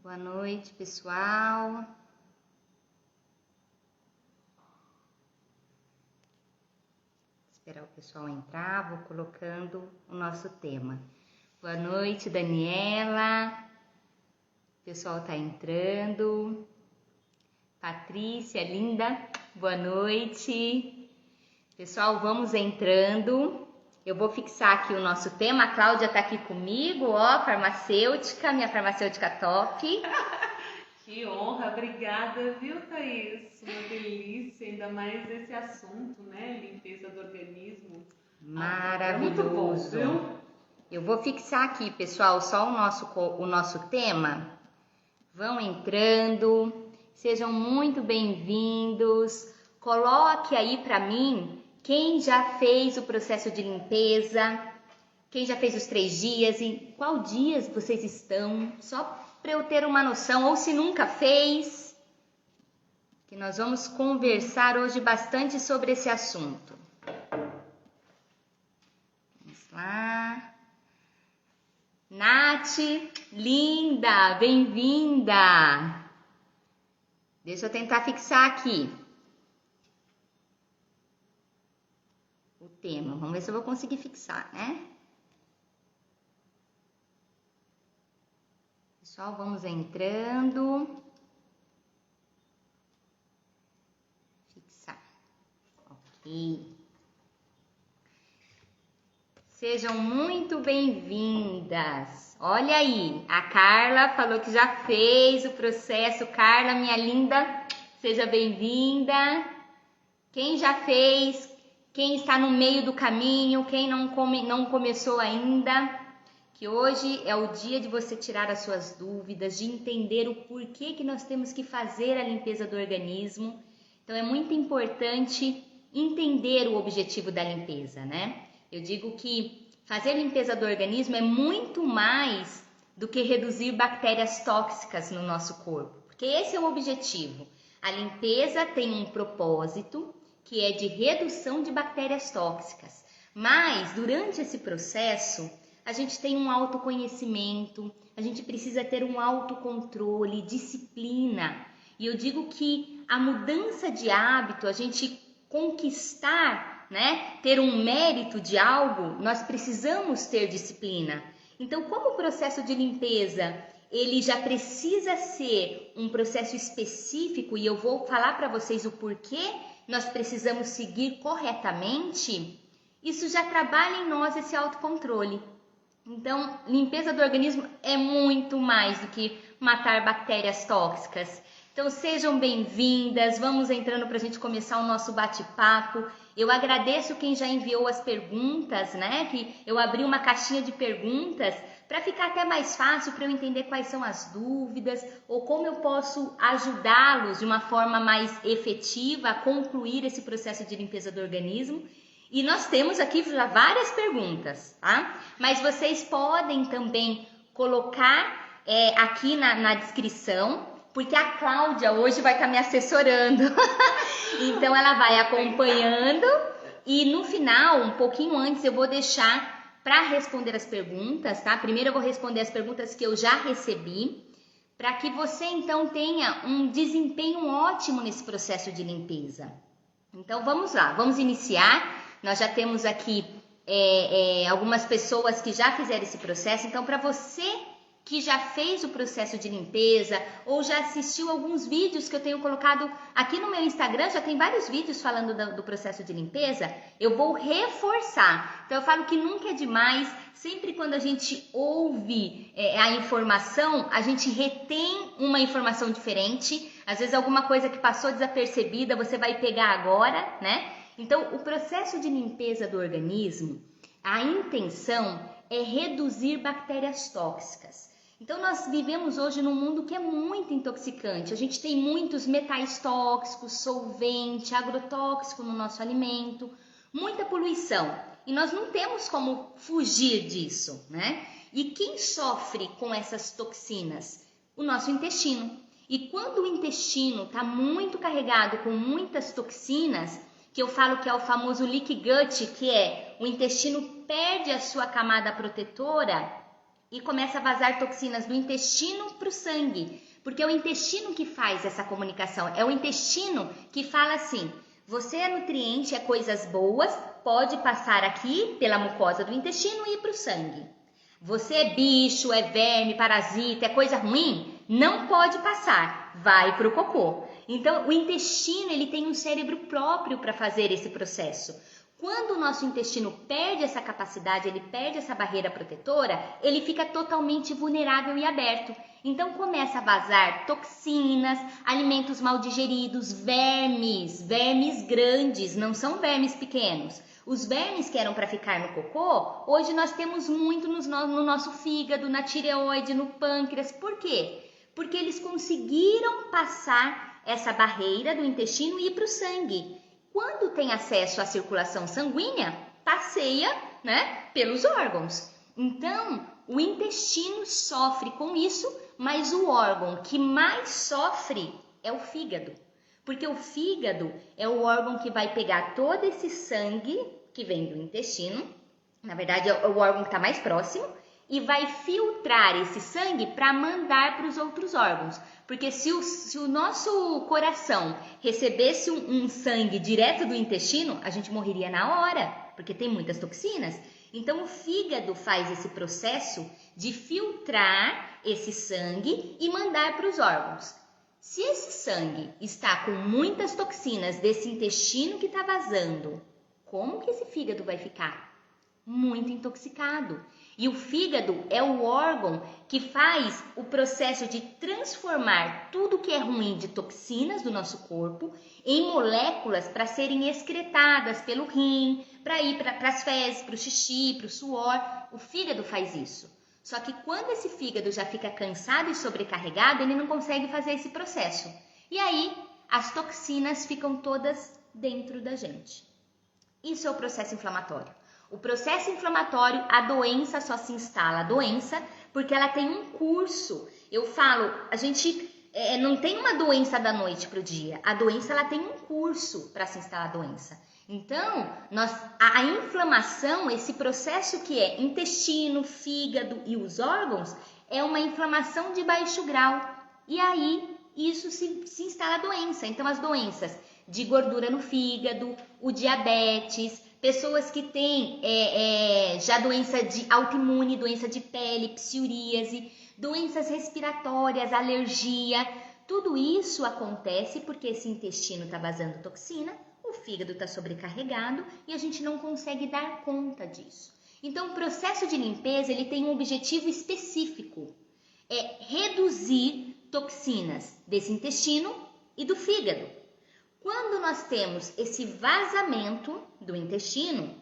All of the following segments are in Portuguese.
Boa noite, pessoal. Esperar o pessoal entrar, vou colocando o nosso tema. Boa noite, Daniela. O pessoal tá entrando. Patrícia, linda. Boa noite. Pessoal, vamos entrando. Eu vou fixar aqui o nosso tema. A Cláudia tá aqui comigo, ó, farmacêutica, minha farmacêutica top. Que honra, obrigada, viu, Thaís? Uma delícia, ainda mais esse assunto, né? Limpeza do organismo. Maravilhoso. É muito bom, viu? Eu vou fixar aqui, pessoal, só o nosso tema. Vão entrando, sejam muito bem-vindos. Coloque aí para mim quem já fez o processo de limpeza, quem já fez os 3 dias, em qual dias vocês estão, só para eu ter uma noção, ou se nunca fez, que nós vamos conversar hoje bastante sobre esse assunto. Vamos lá. Nath, linda, bem-vinda. Deixa eu tentar fixar aqui o tema. Vamos ver se eu vou conseguir fixar, né? Pessoal, vamos entrando. Fixar. Ok. Sejam muito bem-vindas. Olha aí, a Carla falou que já fez o processo. Carla, minha linda, seja bem-vinda. Quem já fez, quem está no meio do caminho, quem não começou ainda, que hoje é o dia de você tirar as suas dúvidas, de entender o porquê que nós temos que fazer a limpeza do organismo. Então é muito importante entender o objetivo da limpeza, né? Eu digo que fazer limpeza do organismo é muito mais do que reduzir bactérias tóxicas no nosso corpo, porque esse é o objetivo. A limpeza tem um propósito que é de redução de bactérias tóxicas, mas durante esse processo a gente tem um autoconhecimento, a gente precisa ter um autocontrole, disciplina. E eu digo que a mudança de hábito, a gente conquistar, né, ter um mérito de algo, nós precisamos ter disciplina. Então, como o processo de limpeza, ele já precisa ser um processo específico, e eu vou falar para vocês o porquê nós precisamos seguir corretamente, isso já trabalha em nós esse autocontrole. Então, limpeza do organismo é muito mais do que matar bactérias tóxicas. Então, sejam bem-vindas, vamos entrando para a gente começar o nosso bate-papo. Eu agradeço quem já enviou as perguntas, né? Que eu abri uma caixinha de perguntas para ficar até mais fácil para eu entender quais são as dúvidas ou como eu posso ajudá-los de uma forma mais efetiva a concluir esse processo de limpeza do organismo. E nós temos aqui já várias perguntas, tá? Mas vocês podem também colocar aqui na descrição, porque a Cláudia hoje vai estar me assessorando. Então ela vai acompanhando e no final, um pouquinho antes, eu vou deixar para responder as perguntas, tá? Primeiro eu vou responder as perguntas que eu já recebi, para que você então tenha um desempenho ótimo nesse processo de limpeza. Então vamos lá, vamos iniciar. Nós já temos aqui algumas pessoas que já fizeram esse processo. Então, para você que já fez o processo de limpeza ou já assistiu alguns vídeos que eu tenho colocado aqui no meu Instagram, já tem vários vídeos falando do processo de limpeza, eu vou reforçar. Então, eu falo que nunca é demais, sempre quando a gente ouve a informação, a gente retém uma informação diferente. Às vezes, alguma coisa que passou desapercebida, você vai pegar agora, né? Então, o processo de limpeza do organismo, a intenção é reduzir bactérias tóxicas. Então, nós vivemos hoje num mundo que é muito intoxicante. A gente tem muitos metais tóxicos, solvente, agrotóxico no nosso alimento, muita poluição. E nós não temos como fugir disso, né? E quem sofre com essas toxinas? O nosso intestino. E quando o intestino está muito carregado com muitas toxinas, que eu falo que é o famoso leaky gut, que é o intestino perde a sua camada protetora, e começa a vazar toxinas do intestino para o sangue, porque é o intestino que faz essa comunicação, é o intestino que fala assim, você é nutriente, é coisas boas, pode passar aqui pela mucosa do intestino e ir para o sangue. Você é bicho, é verme, parasita, é coisa ruim, não pode passar, vai para o cocô. Então, o intestino ele tem um cérebro próprio para fazer esse processo. Quando o nosso intestino perde essa capacidade, ele perde essa barreira protetora, ele fica totalmente vulnerável e aberto. Então começa a vazar toxinas, alimentos mal digeridos, vermes grandes, não são vermes pequenos. Os vermes que eram para ficar no cocô, hoje nós temos muito no nosso fígado, na tireoide, no pâncreas. Por quê? Porque eles conseguiram passar essa barreira do intestino e ir para o sangue. Quando tem acesso à circulação sanguínea, passeia, né, pelos órgãos. Então, o intestino sofre com isso, mas o órgão que mais sofre é o fígado. Porque o fígado é o órgão que vai pegar todo esse sangue que vem do intestino, na verdade é o órgão que está mais próximo, e vai filtrar esse sangue para mandar para os outros órgãos. Porque se o nosso coração recebesse um sangue direto do intestino, a gente morreria na hora, porque tem muitas toxinas. Então o fígado faz esse processo de filtrar esse sangue e mandar para os órgãos. Se esse sangue está com muitas toxinas desse intestino que está vazando, como que esse fígado vai ficar? Muito intoxicado. E o fígado é o órgão que faz o processo de transformar tudo que é ruim de toxinas do nosso corpo em moléculas para serem excretadas pelo rim, para ir para as fezes, para o xixi, para o suor. O fígado faz isso. Só que quando esse fígado já fica cansado e sobrecarregado, ele não consegue fazer esse processo. E aí as toxinas ficam todas dentro da gente. Isso é o processo inflamatório. O processo inflamatório, a doença só se instala a doença porque ela tem um curso. Eu falo, a gente não tem uma doença da noite para o dia. A doença ela tem um curso para se instalar a doença. Então, a inflamação, esse processo que é intestino, fígado e os órgãos, é uma inflamação de baixo grau. E aí, isso se instala a doença. Então, as doenças de gordura no fígado, o diabetes, pessoas que têm já doença de autoimune, doença de pele, psoríase, doenças respiratórias, alergia. Tudo isso acontece porque esse intestino está vazando toxina, o fígado está sobrecarregado e a gente não consegue dar conta disso. Então, o processo de limpeza ele tem um objetivo específico, é reduzir toxinas desse intestino e do fígado. Quando nós temos esse vazamento do intestino,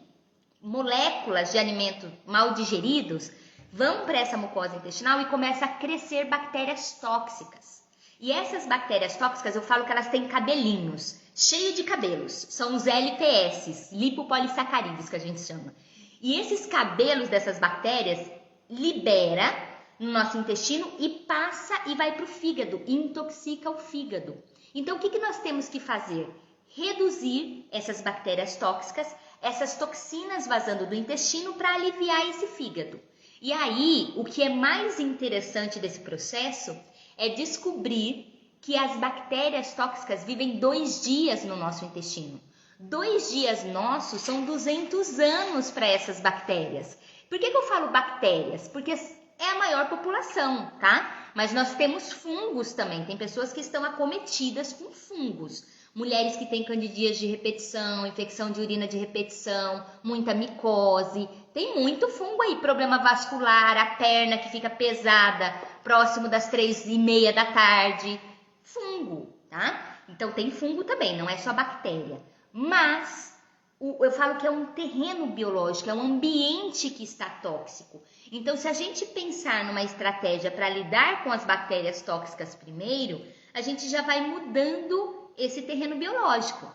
moléculas de alimentos mal digeridos vão para essa mucosa intestinal e começam a crescer bactérias tóxicas. E essas bactérias tóxicas, eu falo que elas têm cabelinhos, cheio de cabelos. São os LPS, lipopolissacarídeos que a gente chama. E esses cabelos dessas bactérias libera no nosso intestino e passa e vai para o fígado, e intoxica o fígado. Então, o que nós temos que fazer? Reduzir essas bactérias tóxicas, essas toxinas vazando do intestino para aliviar esse fígado. E aí, o que é mais interessante desse processo é descobrir que as bactérias tóxicas vivem 2 dias no nosso intestino. 2 dias nossos são 200 anos para essas bactérias. Por que eu falo bactérias? Porque é a maior população, tá? Mas nós temos fungos também. Tem pessoas que estão acometidas com fungos. Mulheres que têm candidíase de repetição, infecção de urina de repetição, muita micose. Tem muito fungo aí, problema vascular, a perna que fica pesada, próximo das 3h30 da tarde. Fungo, tá? Então tem fungo também, não é só bactéria. Mas eu falo que é um terreno biológico, é um ambiente que está tóxico. Então, se a gente pensar numa estratégia para lidar com as bactérias tóxicas primeiro, a gente já vai mudando esse terreno biológico.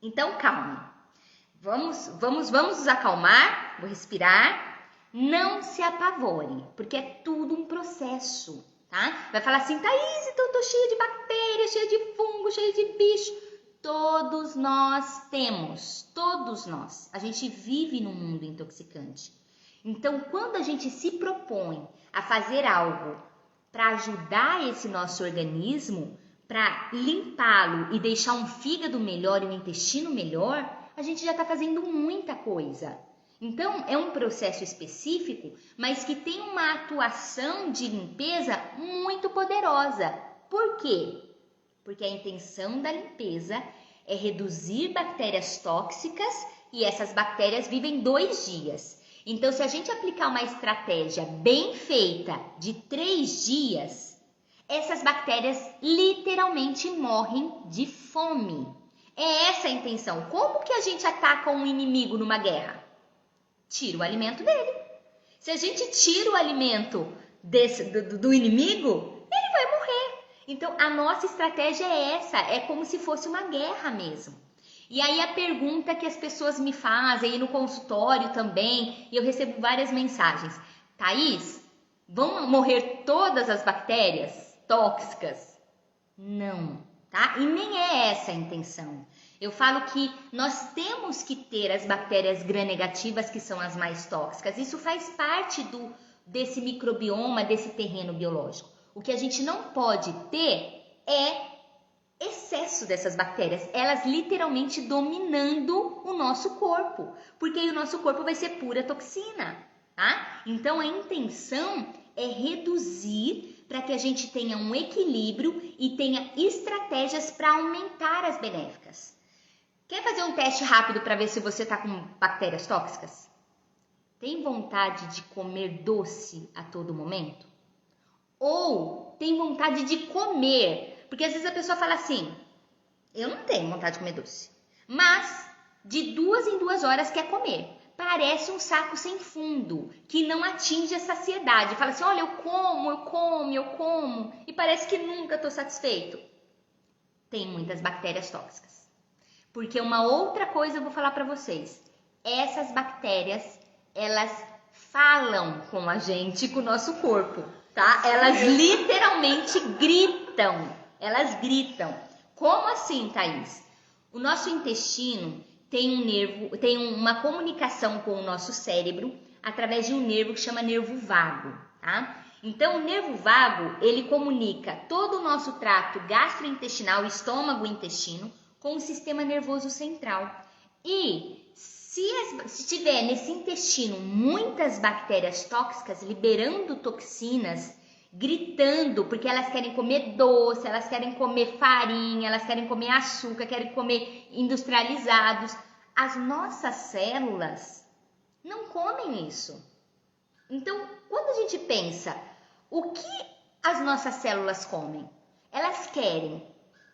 Então, calma. Vamos nos acalmar, vou respirar. Não se apavore, porque é tudo um processo, tá? Vai falar assim, Thaís, então eu tô cheia de bactérias, cheia de fungo, cheia de bicho. Todos nós temos, todos nós. A gente vive num mundo intoxicante. Então, quando a gente se propõe a fazer algo para ajudar esse nosso organismo, para limpá-lo e deixar um fígado melhor e um intestino melhor, a gente já está fazendo muita coisa. Então, é um processo específico, mas que tem uma atuação de limpeza muito poderosa. Por quê? Porque a intenção da limpeza é reduzir bactérias tóxicas e essas bactérias vivem 2 dias. Então, se a gente aplicar uma estratégia bem feita de 3 dias, essas bactérias literalmente morrem de fome. É essa a intenção. Como que a gente ataca um inimigo numa guerra? Tira o alimento dele. Se a gente tira o alimento do inimigo, ele vai morrer. Então, a nossa estratégia é essa, é como se fosse uma guerra mesmo. E aí a pergunta que as pessoas me fazem, e no consultório também, e eu recebo várias mensagens. Thaís, vão morrer todas as bactérias tóxicas? Não, tá? E nem é essa a intenção. Eu falo que nós temos que ter as bactérias gram-negativas, que são as mais tóxicas. Isso faz parte desse microbioma, desse terreno biológico. O que a gente não pode ter é excesso dessas bactérias, elas literalmente dominando o nosso corpo, porque aí o nosso corpo vai ser pura toxina, tá? Então a intenção é reduzir para que a gente tenha um equilíbrio e tenha estratégias para aumentar as benéficas. Quer fazer um teste rápido para ver se você está com bactérias tóxicas? Tem vontade de comer doce a todo momento? Ou tem vontade de comer? Porque às vezes a pessoa fala assim, eu não tenho vontade de comer doce, mas de 2 em 2 horas quer comer. Parece um saco sem fundo, que não atinge a saciedade. Fala assim, olha, eu como, e parece que nunca estou satisfeito. Tem muitas bactérias tóxicas. Porque uma outra coisa eu vou falar para vocês. Essas bactérias, elas falam com a gente, com o nosso corpo, tá? Elas literalmente gritam. Elas gritam. Como assim, Thaís? O nosso intestino tem um nervo, tem uma comunicação com o nosso cérebro através de um nervo que chama nervo vago, tá? Então, o nervo vago, ele comunica todo o nosso trato gastrointestinal, estômago e intestino, com o sistema nervoso central. E se tiver nesse intestino muitas bactérias tóxicas liberando toxinas, gritando, porque elas querem comer doce, elas querem comer farinha, elas querem comer açúcar, querem comer industrializados, as nossas células não comem isso. Então, quando a gente pensa, o que as nossas células comem? Elas querem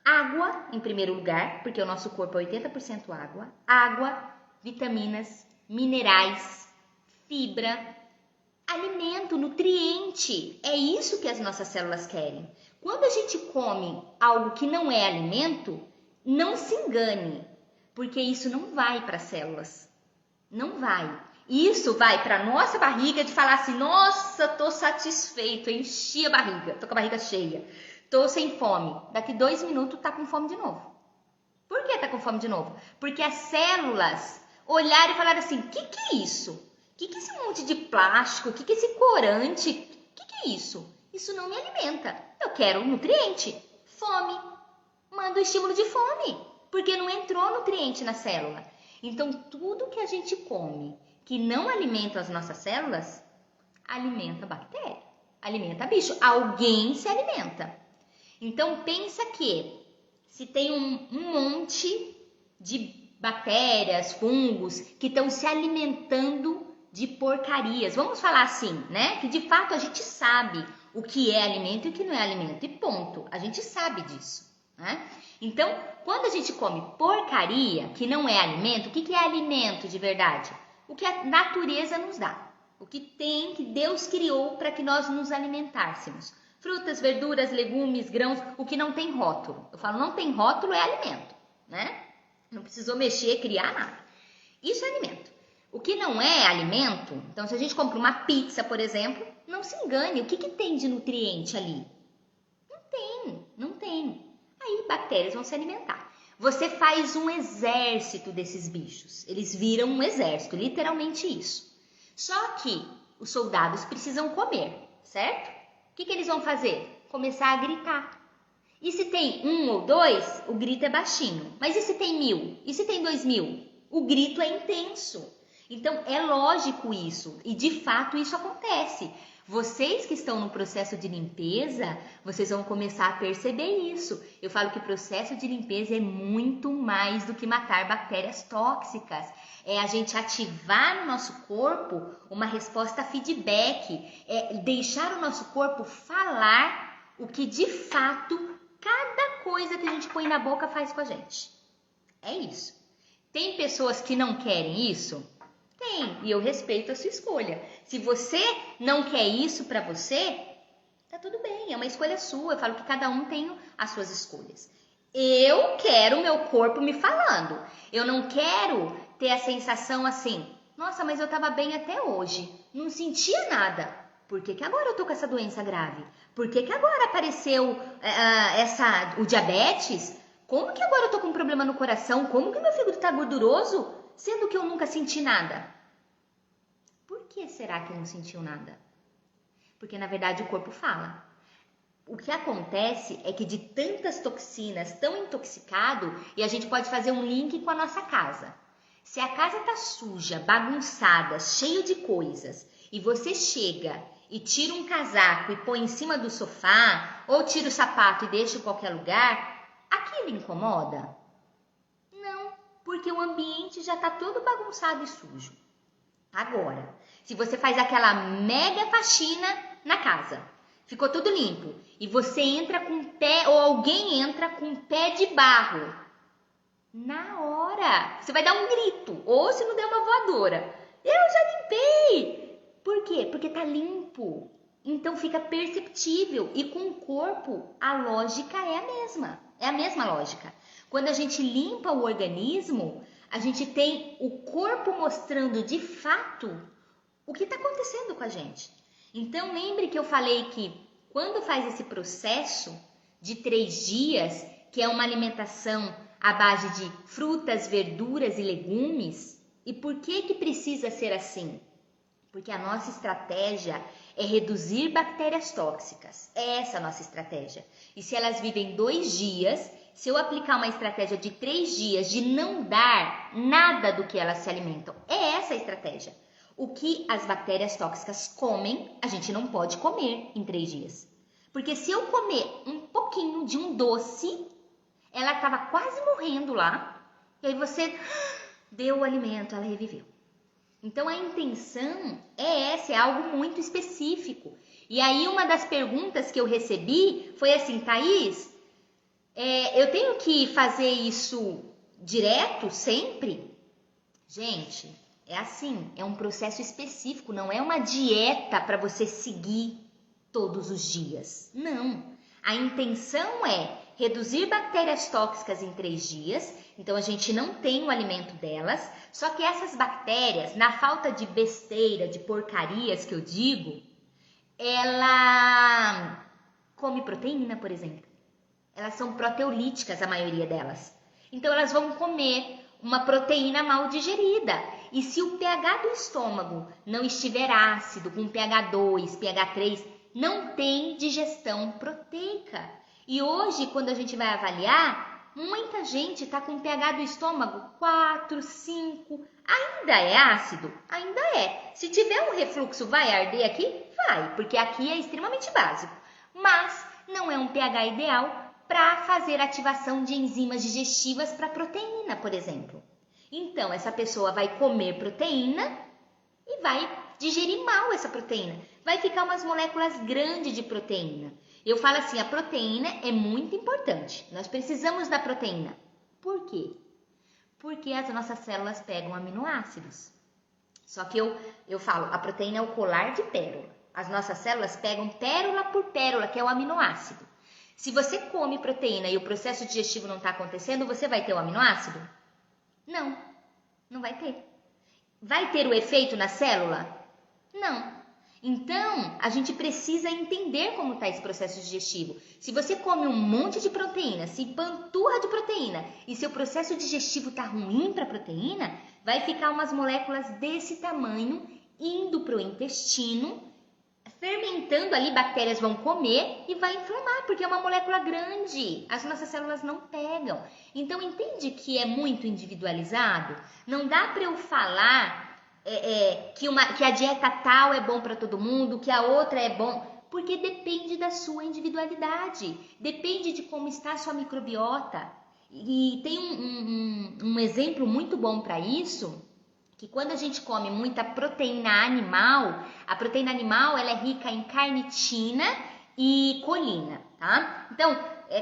água, em primeiro lugar, porque o nosso corpo é 80% água. Água, vitaminas, minerais, fibra, alimento, nutriente. É isso que as nossas células querem. Quando a gente come algo que não é alimento, não se engane, porque isso não vai para as células. Não vai. Isso vai para a nossa barriga de falar assim, nossa, tô satisfeito, enchi a barriga, tô com a barriga cheia. Tô sem fome. Daqui 2 minutos tá com fome de novo. Por que tá com fome de novo? Porque as células olharam e falaram assim, que é isso? Que é esse monte de plástico? Que é esse corante? Que é isso? Isso não me alimenta. Eu quero nutriente. Fome. Manda o estímulo de fome. Porque não entrou nutriente na célula. Então, tudo que a gente come que não alimenta as nossas células, alimenta a bactéria. Alimenta bicho. Alguém se alimenta. Então, pensa que se tem um monte de bactérias, fungos que estão se alimentando de porcarias. Vamos falar assim, né? Que de fato a gente sabe o que é alimento e o que não é alimento. E ponto. A gente sabe disso, né? Então, quando a gente come porcaria, que não é alimento, o que é alimento de verdade? O que a natureza nos dá. O que tem, que Deus criou para que nós nos alimentássemos. Frutas, verduras, legumes, grãos, o que não tem rótulo. Eu falo, não tem rótulo é alimento, né? Não precisou mexer, criar nada. Isso é alimento. O que não é alimento, então se a gente compra uma pizza, por exemplo, não se engane, o que tem de nutriente ali? Não tem. Aí bactérias vão se alimentar. Você faz um exército desses bichos. Eles viram um exército, literalmente isso. Só que os soldados precisam comer, certo? O que eles vão fazer? Começar a gritar. E se tem 1 ou 2, o grito é baixinho. Mas e se tem 1000? E se tem 2000? O grito é intenso. Então, é lógico isso. E, de fato, isso acontece. Vocês que estão no processo de limpeza, vocês vão começar a perceber isso. Eu falo que o processo de limpeza é muito mais do que matar bactérias tóxicas. É a gente ativar no nosso corpo uma resposta feedback. É deixar o nosso corpo falar o que, de fato, cada coisa que a gente põe na boca faz com a gente. É isso. Tem pessoas que não querem isso? Tem, e eu respeito a sua escolha. Se você não quer isso pra você, tá tudo bem, é uma escolha sua. Eu falo que cada um tem as suas escolhas. Eu quero o meu corpo me falando. Eu não quero ter a sensação assim, nossa, mas eu tava bem até hoje, não sentia nada. Por que agora eu tô com essa doença grave? Por que agora apareceu o diabetes? Como que agora eu tô com um problema no coração? Como que meu fígado tá gorduroso? Sendo que eu nunca senti nada. Por que será que não sentiu nada? Porque, na verdade, o corpo fala. O que acontece é que de tantas toxinas, tão intoxicado, e a gente pode fazer um link com a nossa casa. Se a casa tá suja, bagunçada, cheio de coisas, e você chega e tira um casaco e põe em cima do sofá, ou tira o sapato e deixa em qualquer lugar, aquilo incomoda? Porque o ambiente já está todo bagunçado e sujo. Agora, se você faz aquela mega faxina na casa, ficou tudo limpo, e você entra com o pé, ou alguém entra com o pé de barro, na hora, você vai dar um grito, ou se não der uma voadora. Eu já limpei! Por quê? Porque tá limpo. Então fica perceptível, e com o corpo a lógica é a mesma. É a mesma lógica. Quando a gente limpa o organismo, a gente tem o corpo mostrando de fato o que está acontecendo com a gente. Então, lembre que eu falei que quando faz esse processo de 3 dias, que é uma alimentação à base de frutas, verduras e legumes, e por que precisa ser assim? Porque a nossa estratégia é reduzir bactérias tóxicas. É essa a nossa estratégia. E se elas vivem 2 dias... Se eu aplicar uma estratégia de 3 dias de não dar nada do que elas se alimentam, é essa a estratégia. O que as bactérias tóxicas comem, a gente não pode comer em 3 dias. Porque se eu comer um pouquinho de um doce, ela estava quase morrendo lá, e aí você deu o alimento, ela reviveu. Então a intenção é essa, é algo muito específico. E aí uma das perguntas que eu recebi foi assim, Thaís, eu tenho que fazer isso direto, sempre? Gente, é assim, é um processo específico, não é uma dieta para você seguir todos os dias. Não, a intenção é reduzir bactérias tóxicas em 3 dias, então a gente não tem o alimento delas, só que essas bactérias, na falta de besteira, de porcarias que eu digo, ela come proteína, por exemplo. Elas são proteolíticas, a maioria delas. Então, elas vão comer uma proteína mal digerida. E se o pH do estômago não estiver ácido, com pH 2, pH 3, não tem digestão proteica. E hoje, quando a gente vai avaliar, muita gente está com pH do estômago 4, 5. Ainda é ácido? Ainda é. Se tiver um refluxo, vai arder aqui? Vai, porque aqui é extremamente básico. Mas não é um pH ideal para fazer ativação de enzimas digestivas para proteína, por exemplo. Então, essa pessoa vai comer proteína e vai digerir mal essa proteína. Vai ficar umas moléculas grandes de proteína. Eu falo assim, a proteína é muito importante. Nós precisamos da proteína. Por quê? Porque as nossas células pegam aminoácidos. Só que eu falo, a proteína é o colar de pérola. As nossas células pegam pérola por pérola, que é o aminoácido. Se você come proteína e o processo digestivo não está acontecendo, você vai ter o aminoácido? Não, não vai ter. Vai ter o efeito na célula? Não. Então, a gente precisa entender como está esse processo digestivo. Se você come um monte de proteína, se empanturra de proteína e seu processo digestivo está ruim para a proteína, vai ficar umas moléculas desse tamanho indo para o intestino, fermentando ali, bactérias vão comer e vai inflamar, porque é uma molécula grande, as nossas células não pegam. Então, entende que é muito individualizado? Não dá para eu falar que a dieta tal é bom para todo mundo, que a outra é bom, porque depende da sua individualidade, depende de como está a sua microbiota. E tem um exemplo muito bom para isso, que quando a gente come muita proteína animal, a proteína animal ela é rica em carnitina e colina, tá? Então,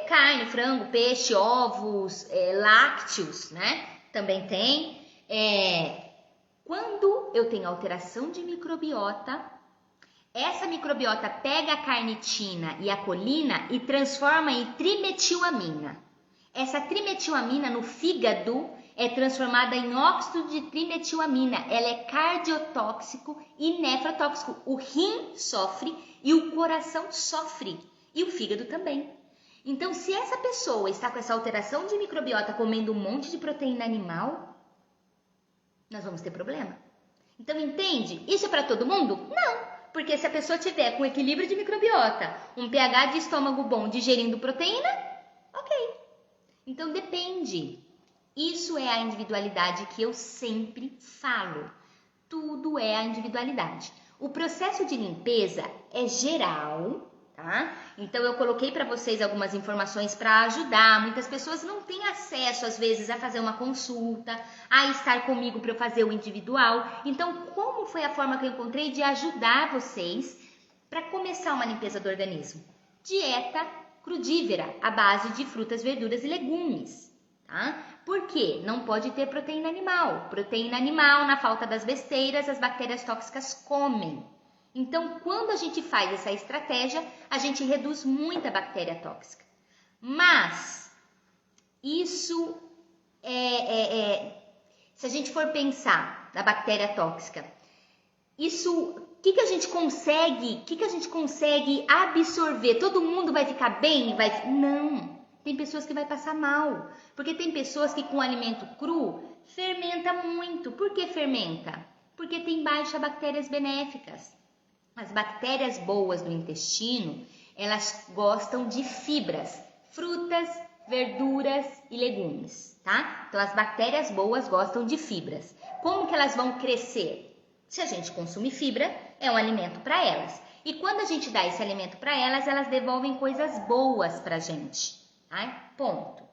carne, frango, peixe, ovos, lácteos, né? Também tem. Quando eu tenho alteração de microbiota, essa microbiota pega a carnitina e a colina e transforma em trimetilamina. Essa trimetilamina no fígado é transformada em óxido de trimetilamina. Ela é cardiotóxico e nefrotóxico. O rim sofre e o coração sofre. E o fígado também. Então, se essa pessoa está com essa alteração de microbiota comendo um monte de proteína animal, nós vamos ter problema. Então, entende? Isso é para todo mundo? Não. Porque se a pessoa tiver com equilíbrio de microbiota, um pH de estômago bom digerindo proteína, ok. Então, depende. Isso é a individualidade que eu sempre falo. Tudo é a individualidade. O processo de limpeza é geral, tá? Então, eu coloquei para vocês algumas informações para ajudar. Muitas pessoas não têm acesso, às vezes, a fazer uma consulta, a estar comigo para eu fazer o individual. Então, como foi a forma que eu encontrei de ajudar vocês para começar uma limpeza do organismo? Dieta crudívora, à base de frutas, verduras e legumes, tá? Por quê? Não pode ter proteína animal. Proteína animal, na falta das besteiras, as bactérias tóxicas comem. Então, quando a gente faz essa estratégia, a gente reduz muita bactéria tóxica. Mas, isso se a gente for pensar na bactéria tóxica, o que a gente consegue absorver? Todo mundo vai ficar bem? Não. Tem pessoas que vai passar mal. Porque tem pessoas que com alimento cru fermenta muito. Por que fermenta? Porque tem baixa bactérias benéficas. As bactérias boas do intestino, elas gostam de fibras, frutas, verduras e legumes, tá? Então, as bactérias boas gostam de fibras. Como que elas vão crescer? Se a gente consumir fibra, é um alimento para elas. E quando a gente dá esse alimento para elas, elas devolvem coisas boas para a gente, tá? Ponto.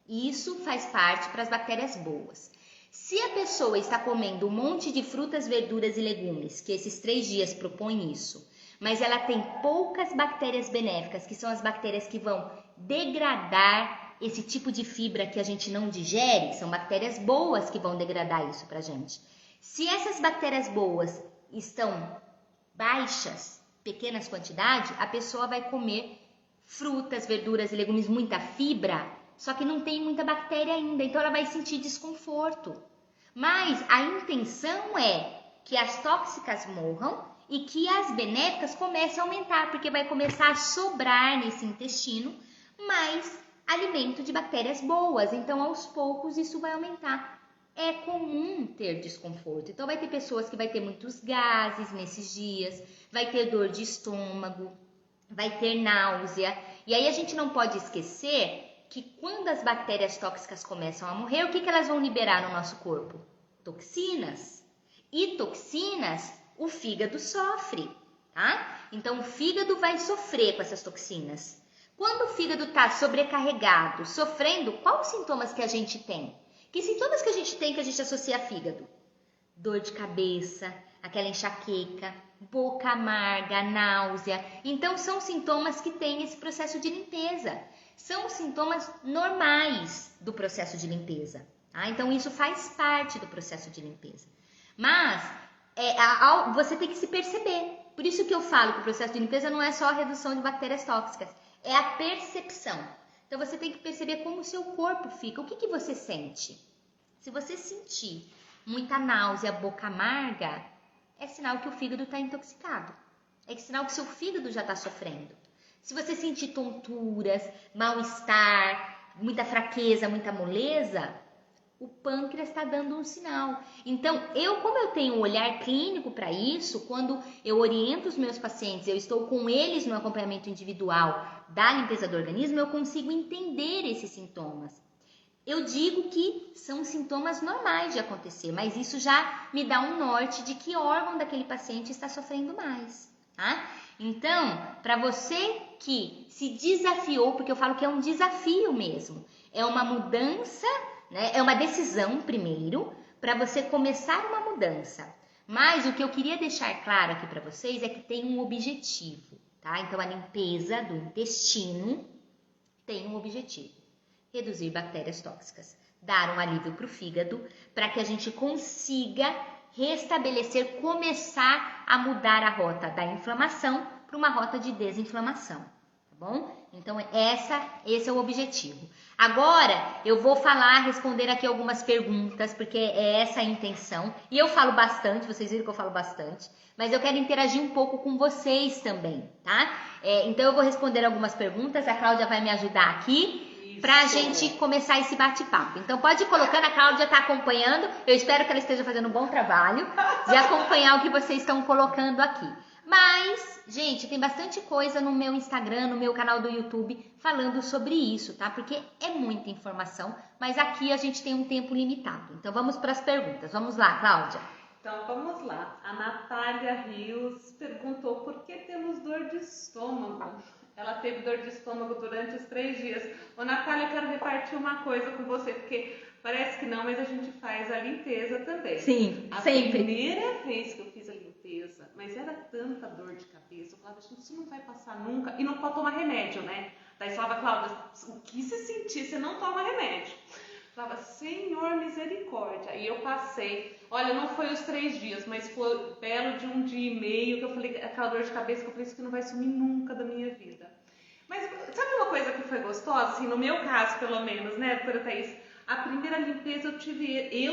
Isso faz parte para as bactérias boas. Se a pessoa está comendo um monte de frutas, verduras e legumes, que esses 3 dias propõem isso, mas ela tem poucas bactérias benéficas, que são as bactérias que vão degradar esse tipo de fibra que a gente não digere, são bactérias boas que vão degradar isso pra gente. Se essas bactérias boas estão baixas, pequenas quantidades, a pessoa vai comer frutas, verduras e legumes, muita fibra, só que não tem muita bactéria ainda, então ela vai sentir desconforto. Mas a intenção é que as tóxicas morram e que as benéficas comecem a aumentar, porque vai começar a sobrar nesse intestino mais alimento de bactérias boas. Então, aos poucos, isso vai aumentar. É comum ter desconforto. Então, vai ter pessoas que vai ter muitos gases nesses dias, vai ter dor de estômago, vai ter náusea. E aí, a gente não pode esquecer que quando as bactérias tóxicas começam a morrer, o que elas vão liberar no nosso corpo? Toxinas. E toxinas, o fígado sofre, tá? Então, o fígado vai sofrer com essas toxinas. Quando o fígado está sobrecarregado, sofrendo, quais os sintomas que a gente tem? Que sintomas que a gente tem que a gente associa a fígado? Dor de cabeça, aquela enxaqueca, boca amarga, náusea. Então, são sintomas que têm esse processo de limpeza. São sintomas normais do processo de limpeza. Tá? Então, isso faz parte do processo de limpeza. Mas, você tem que se perceber. Por isso que eu falo que o processo de limpeza não é só a redução de bactérias tóxicas. É a percepção. Então, você tem que perceber como o seu corpo fica. O que você sente? Se você sentir muita náusea, boca amarga, é sinal que o fígado está intoxicado. É sinal que seu fígado já está sofrendo. Se você sentir tonturas, mal-estar, muita fraqueza, muita moleza, O pâncreas está dando um sinal. Então, como eu tenho um olhar clínico para isso, quando eu oriento os meus pacientes, eu estou com eles no acompanhamento individual da limpeza do organismo, eu consigo entender esses sintomas. Eu digo que são sintomas normais de acontecer, mas isso já me dá um norte de que órgão daquele paciente está sofrendo mais, tá? Então, para você que se desafiou, porque eu falo que é um desafio mesmo, é uma mudança, né? É uma decisão primeiro para você começar uma mudança. Mas o que eu queria deixar claro aqui para vocês é que tem um objetivo, tá? Então a limpeza do intestino tem um objetivo: reduzir bactérias tóxicas, dar um alívio para o fígado, para que a gente consiga restabelecer, começar a mudar a rota da inflamação para uma rota de desinflamação, tá bom? Então esse é o objetivo. Agora eu vou responder aqui algumas perguntas, porque é essa a intenção. E eu falo bastante, vocês viram que eu falo bastante, mas eu quero interagir um pouco com vocês também, tá? Então eu vou responder algumas perguntas, a Cláudia vai me ajudar aqui para a gente começar esse bate-papo. Então pode ir colocando, a Cláudia está acompanhando, eu espero que ela esteja fazendo um bom trabalho de acompanhar o que vocês estão colocando aqui. Mas, gente, tem bastante coisa no meu Instagram, no meu canal do YouTube, falando sobre isso, tá? Porque é muita informação, mas aqui a gente tem um tempo limitado. Então, vamos para as perguntas. Vamos lá, Cláudia. Então, vamos lá. A Natália Rios perguntou por que temos dor de estômago. Ela teve dor de estômago durante os 3 dias. Ô, Natália, eu quero repartir uma coisa com você, porque parece que não, mas a gente faz a limpeza também. Sim, sempre. A primeira vez que eu fiz a limpeza, mas era tanta dor de cabeça, eu falava, gente, isso não vai passar nunca. E não pode tomar remédio, né? Daí falava, Cláudia, o que se sentir, você não toma remédio. Eu falava, Senhor misericórdia. E eu passei, olha, não foi os 3 dias, mas foi belo de 1 dia e meio, que eu falei, aquela dor de cabeça, que eu falei, isso que não vai sumir nunca da minha vida. Mas sabe uma coisa que foi gostosa? Assim, no meu caso, pelo menos, né, doutora Thaís? A primeira limpeza eu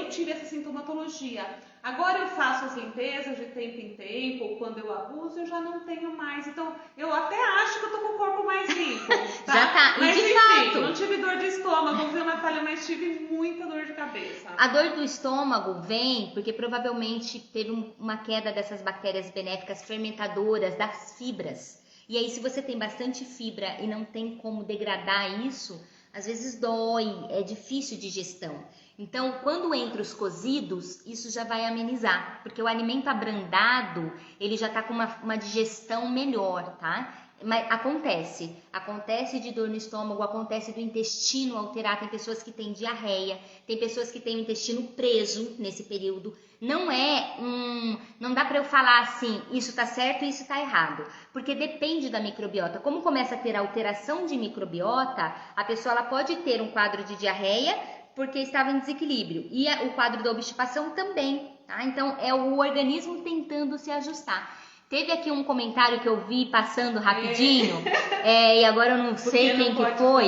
tive essa sintomatologia. Agora eu faço as limpezas de tempo em tempo, ou quando eu abuso, eu já não tenho mais. Então, eu até acho que eu tô com o corpo mais limpo. Tá? Já tá. Mas, e de enfim, fato, não tive dor de estômago, viu, Natália? Mas tive muita dor de cabeça. A dor do estômago vem porque provavelmente teve uma queda dessas bactérias benéficas fermentadoras, das fibras. E aí, se você tem bastante fibra e não tem como degradar isso, às vezes dói, é difícil de digestão. Então, quando entra os cozidos, isso já vai amenizar, porque o alimento abrandado, ele já tá com uma digestão melhor, tá? Mas acontece de dor no estômago, acontece do intestino alterar, tem pessoas que têm diarreia, tem pessoas que têm o intestino preso nesse período. Não dá para eu falar assim, isso tá certo e isso tá errado, porque depende da microbiota. Como começa a ter alteração de microbiota, a pessoa ela pode ter um quadro de diarreia porque estava em desequilíbrio, e o quadro da obstipação também, tá? Então é o organismo tentando se ajustar. Teve aqui um comentário que eu vi passando rapidinho, e agora eu não sei quem que foi,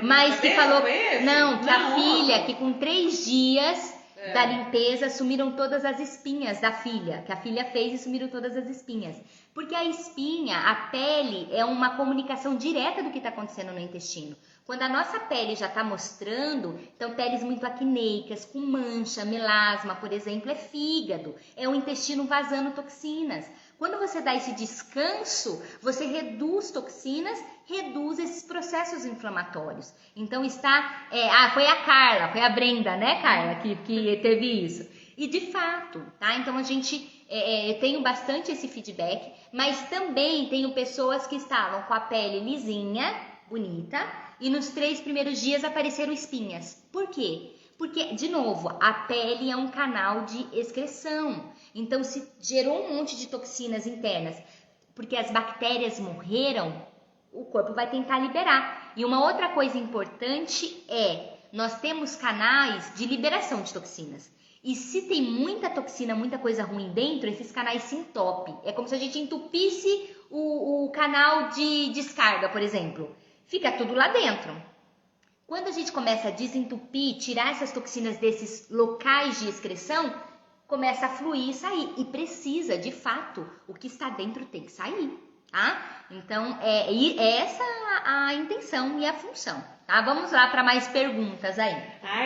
mas que falou que a filha, que com 3 dias da limpeza sumiram todas as espinhas da filha, que a filha fez e sumiram todas as espinhas. Porque a espinha, a pele, é uma comunicação direta do que está acontecendo no intestino. Quando a nossa pele já está mostrando, então peles muito acneicas, com mancha, melasma, por exemplo, é fígado, é o intestino vazando toxinas. Quando você dá esse descanso, você reduz toxinas, reduz esses processos inflamatórios. Então foi a Carla, foi a Brenda, né, Carla, que teve isso. E de fato, tá? Então a gente, eu tenho bastante esse feedback, mas também tenho pessoas que estavam com a pele lisinha, bonita, e nos 3 primeiros dias apareceram espinhas. Por quê? Porque, de novo, a pele é um canal de excreção. Então, se gerou um monte de toxinas internas, porque as bactérias morreram, o corpo vai tentar liberar. E uma outra coisa importante nós temos canais de liberação de toxinas. E se tem muita toxina, muita coisa ruim dentro, esses canais se entopem. É como se a gente entupisse o canal de descarga, por exemplo. Fica tudo lá dentro. Quando a gente começa a desentupir, tirar essas toxinas desses locais de excreção, começa a fluir e sair. E precisa, de fato, o que está dentro tem que sair. tá? Então, é essa a intenção e a função, tá? Vamos lá para mais perguntas aí.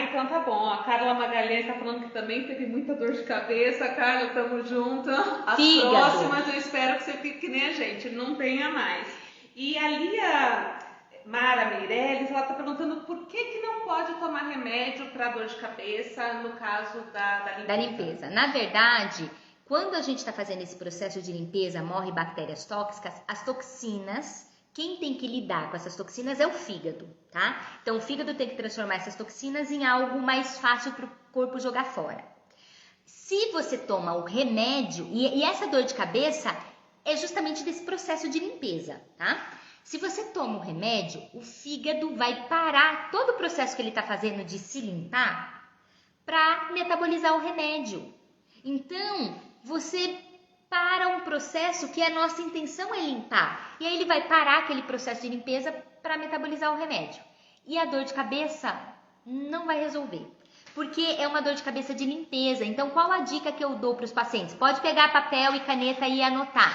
Então tá bom. A Carla Magalhães tá falando que também teve muita dor de cabeça. Carla, tamo junto. As Fígado. próximas eu espero que você fique que nem a gente, não tenha mais. E ali a Mara Meirelles, ela tá perguntando por que não pode tomar remédio para dor de cabeça no caso da limpeza. Da limpeza. Na verdade, quando a gente está fazendo esse processo de limpeza, morre bactérias tóxicas, as toxinas, quem tem que lidar com essas toxinas é o fígado, tá? Então, o fígado tem que transformar essas toxinas em algo mais fácil para o corpo jogar fora. Se você toma o remédio, e essa dor de cabeça é justamente desse processo de limpeza, tá? Se você toma o remédio, o fígado vai parar todo o processo que ele está fazendo de se limpar para metabolizar o remédio. Então, você para um processo que a nossa intenção é limpar. E aí ele vai parar aquele processo de limpeza para metabolizar o remédio. E a dor de cabeça não vai resolver. Porque é uma dor de cabeça de limpeza. Então, qual a dica que eu dou para os pacientes? Pode pegar papel e caneta e anotar.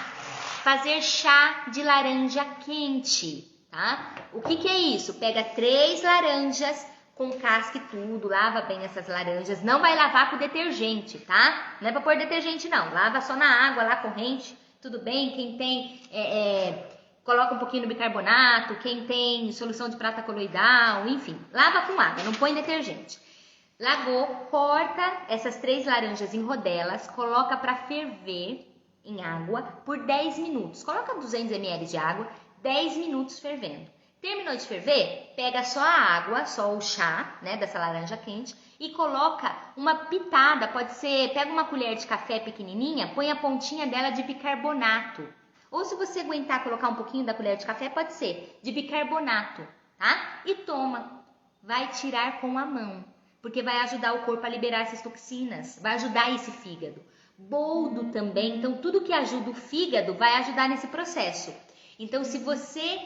Fazer chá de laranja quente, tá? O que é isso? Pega 3 laranjas com casca e tudo, lava bem essas laranjas. Não vai lavar com detergente, tá? Não é para pôr detergente, não. Lava só na água lá corrente, tudo bem. Quem tem, coloca um pouquinho no bicarbonato. Quem tem solução de prata coloidal, enfim. Lava com água, não põe detergente. Lavou, corta essas 3 laranjas em rodelas, coloca para ferver em água por 10 minutos. Coloca 200 ml de água, 10 minutos fervendo. Terminou de ferver? Pega só a água, só o chá, né, dessa laranja quente e coloca uma pitada, pode ser, pega uma colher de café pequenininha, põe a pontinha dela de bicarbonato. Ou se você aguentar colocar um pouquinho da colher de café, pode ser de bicarbonato, tá? E toma. Vai tirar com a mão, porque vai ajudar o corpo a liberar essas toxinas, vai ajudar esse fígado. Boldo também, então tudo que ajuda o fígado vai ajudar nesse processo. Então, se você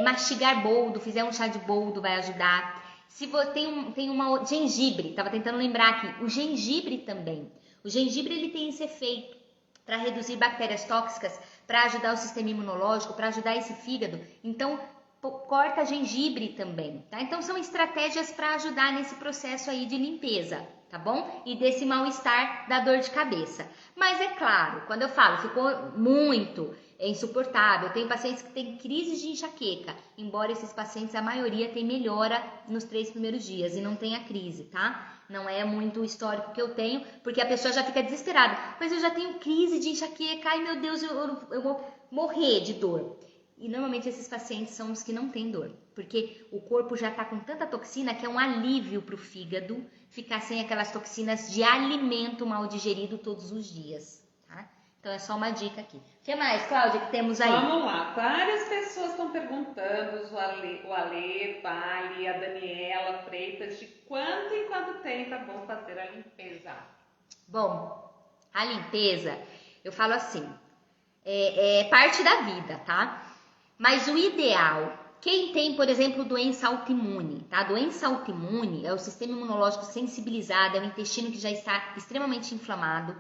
mastigar boldo, fizer um chá de boldo, vai ajudar. Se você tem uma gengibre, estava tentando lembrar aqui, o gengibre também. O gengibre ele tem esse efeito para reduzir bactérias tóxicas, para ajudar o sistema imunológico, para ajudar esse fígado. Então, corta gengibre também, tá? Então, são estratégias para ajudar nesse processo aí de limpeza, tá bom? E desse mal-estar da dor de cabeça. Mas é claro, quando eu falo, ficou muito insuportável, eu tenho pacientes que têm crises de enxaqueca, embora esses pacientes, a maioria tem melhora nos 3 primeiros dias e não tem a crise, tá? Não é muito o histórico que eu tenho, porque a pessoa já fica desesperada. Mas eu já tenho crise de enxaqueca, ai meu Deus, eu vou morrer de dor. E normalmente esses pacientes são os que não têm dor, porque o corpo já está com tanta toxina que é um alívio para o fígado ficar sem aquelas toxinas de alimento mal digerido todos os dias, tá? Então é só uma dica aqui. O que mais, Cláudia, que temos aí? Vamos lá, várias pessoas estão perguntando, o Ale, Vale, a Daniela Freitas, de quanto em quanto tempo é bom fazer a limpeza? Bom, a limpeza, eu falo assim, é parte da vida, tá? Mas o ideal, quem tem, por exemplo, doença autoimune, tá? Doença autoimune é o sistema imunológico sensibilizado, é o intestino que já está extremamente inflamado,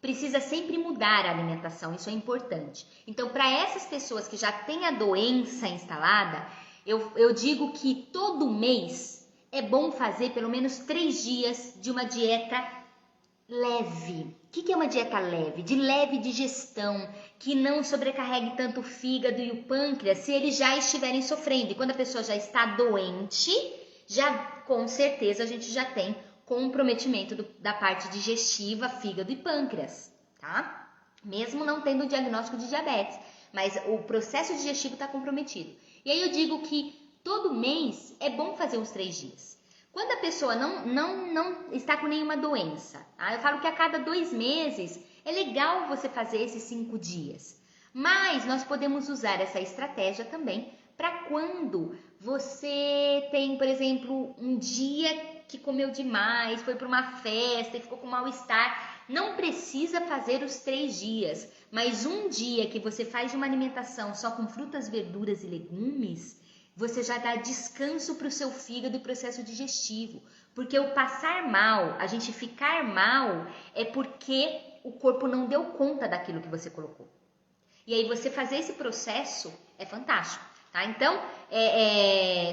precisa sempre mudar a alimentação, isso é importante. Então, para essas pessoas que já têm a doença instalada, eu digo que todo mês é bom fazer pelo menos 3 dias de uma dieta leve. O que é uma dieta leve? De leve digestão, que não sobrecarregue tanto o fígado e o pâncreas se eles já estiverem sofrendo. E quando a pessoa já está doente, já com certeza a gente já tem comprometimento da parte digestiva, fígado e pâncreas, tá? Mesmo não tendo o diagnóstico de diabetes, mas o processo digestivo está comprometido. E aí eu digo que todo mês é bom fazer uns 3 dias. Quando a pessoa não está com nenhuma doença, tá? Eu falo que a cada 2 meses é legal você fazer esses 5 dias. Mas nós podemos usar essa estratégia também para quando você tem, por exemplo, um dia que comeu demais, foi para uma festa e ficou com mal-estar. Não precisa fazer os 3 dias, mas um dia que você faz uma alimentação só com frutas, verduras e legumes, você já dá descanso para o seu fígado e processo digestivo. Porque o passar mal, a gente ficar mal, é porque o corpo não deu conta daquilo que você colocou. E aí você fazer esse processo é fantástico, tá? Então,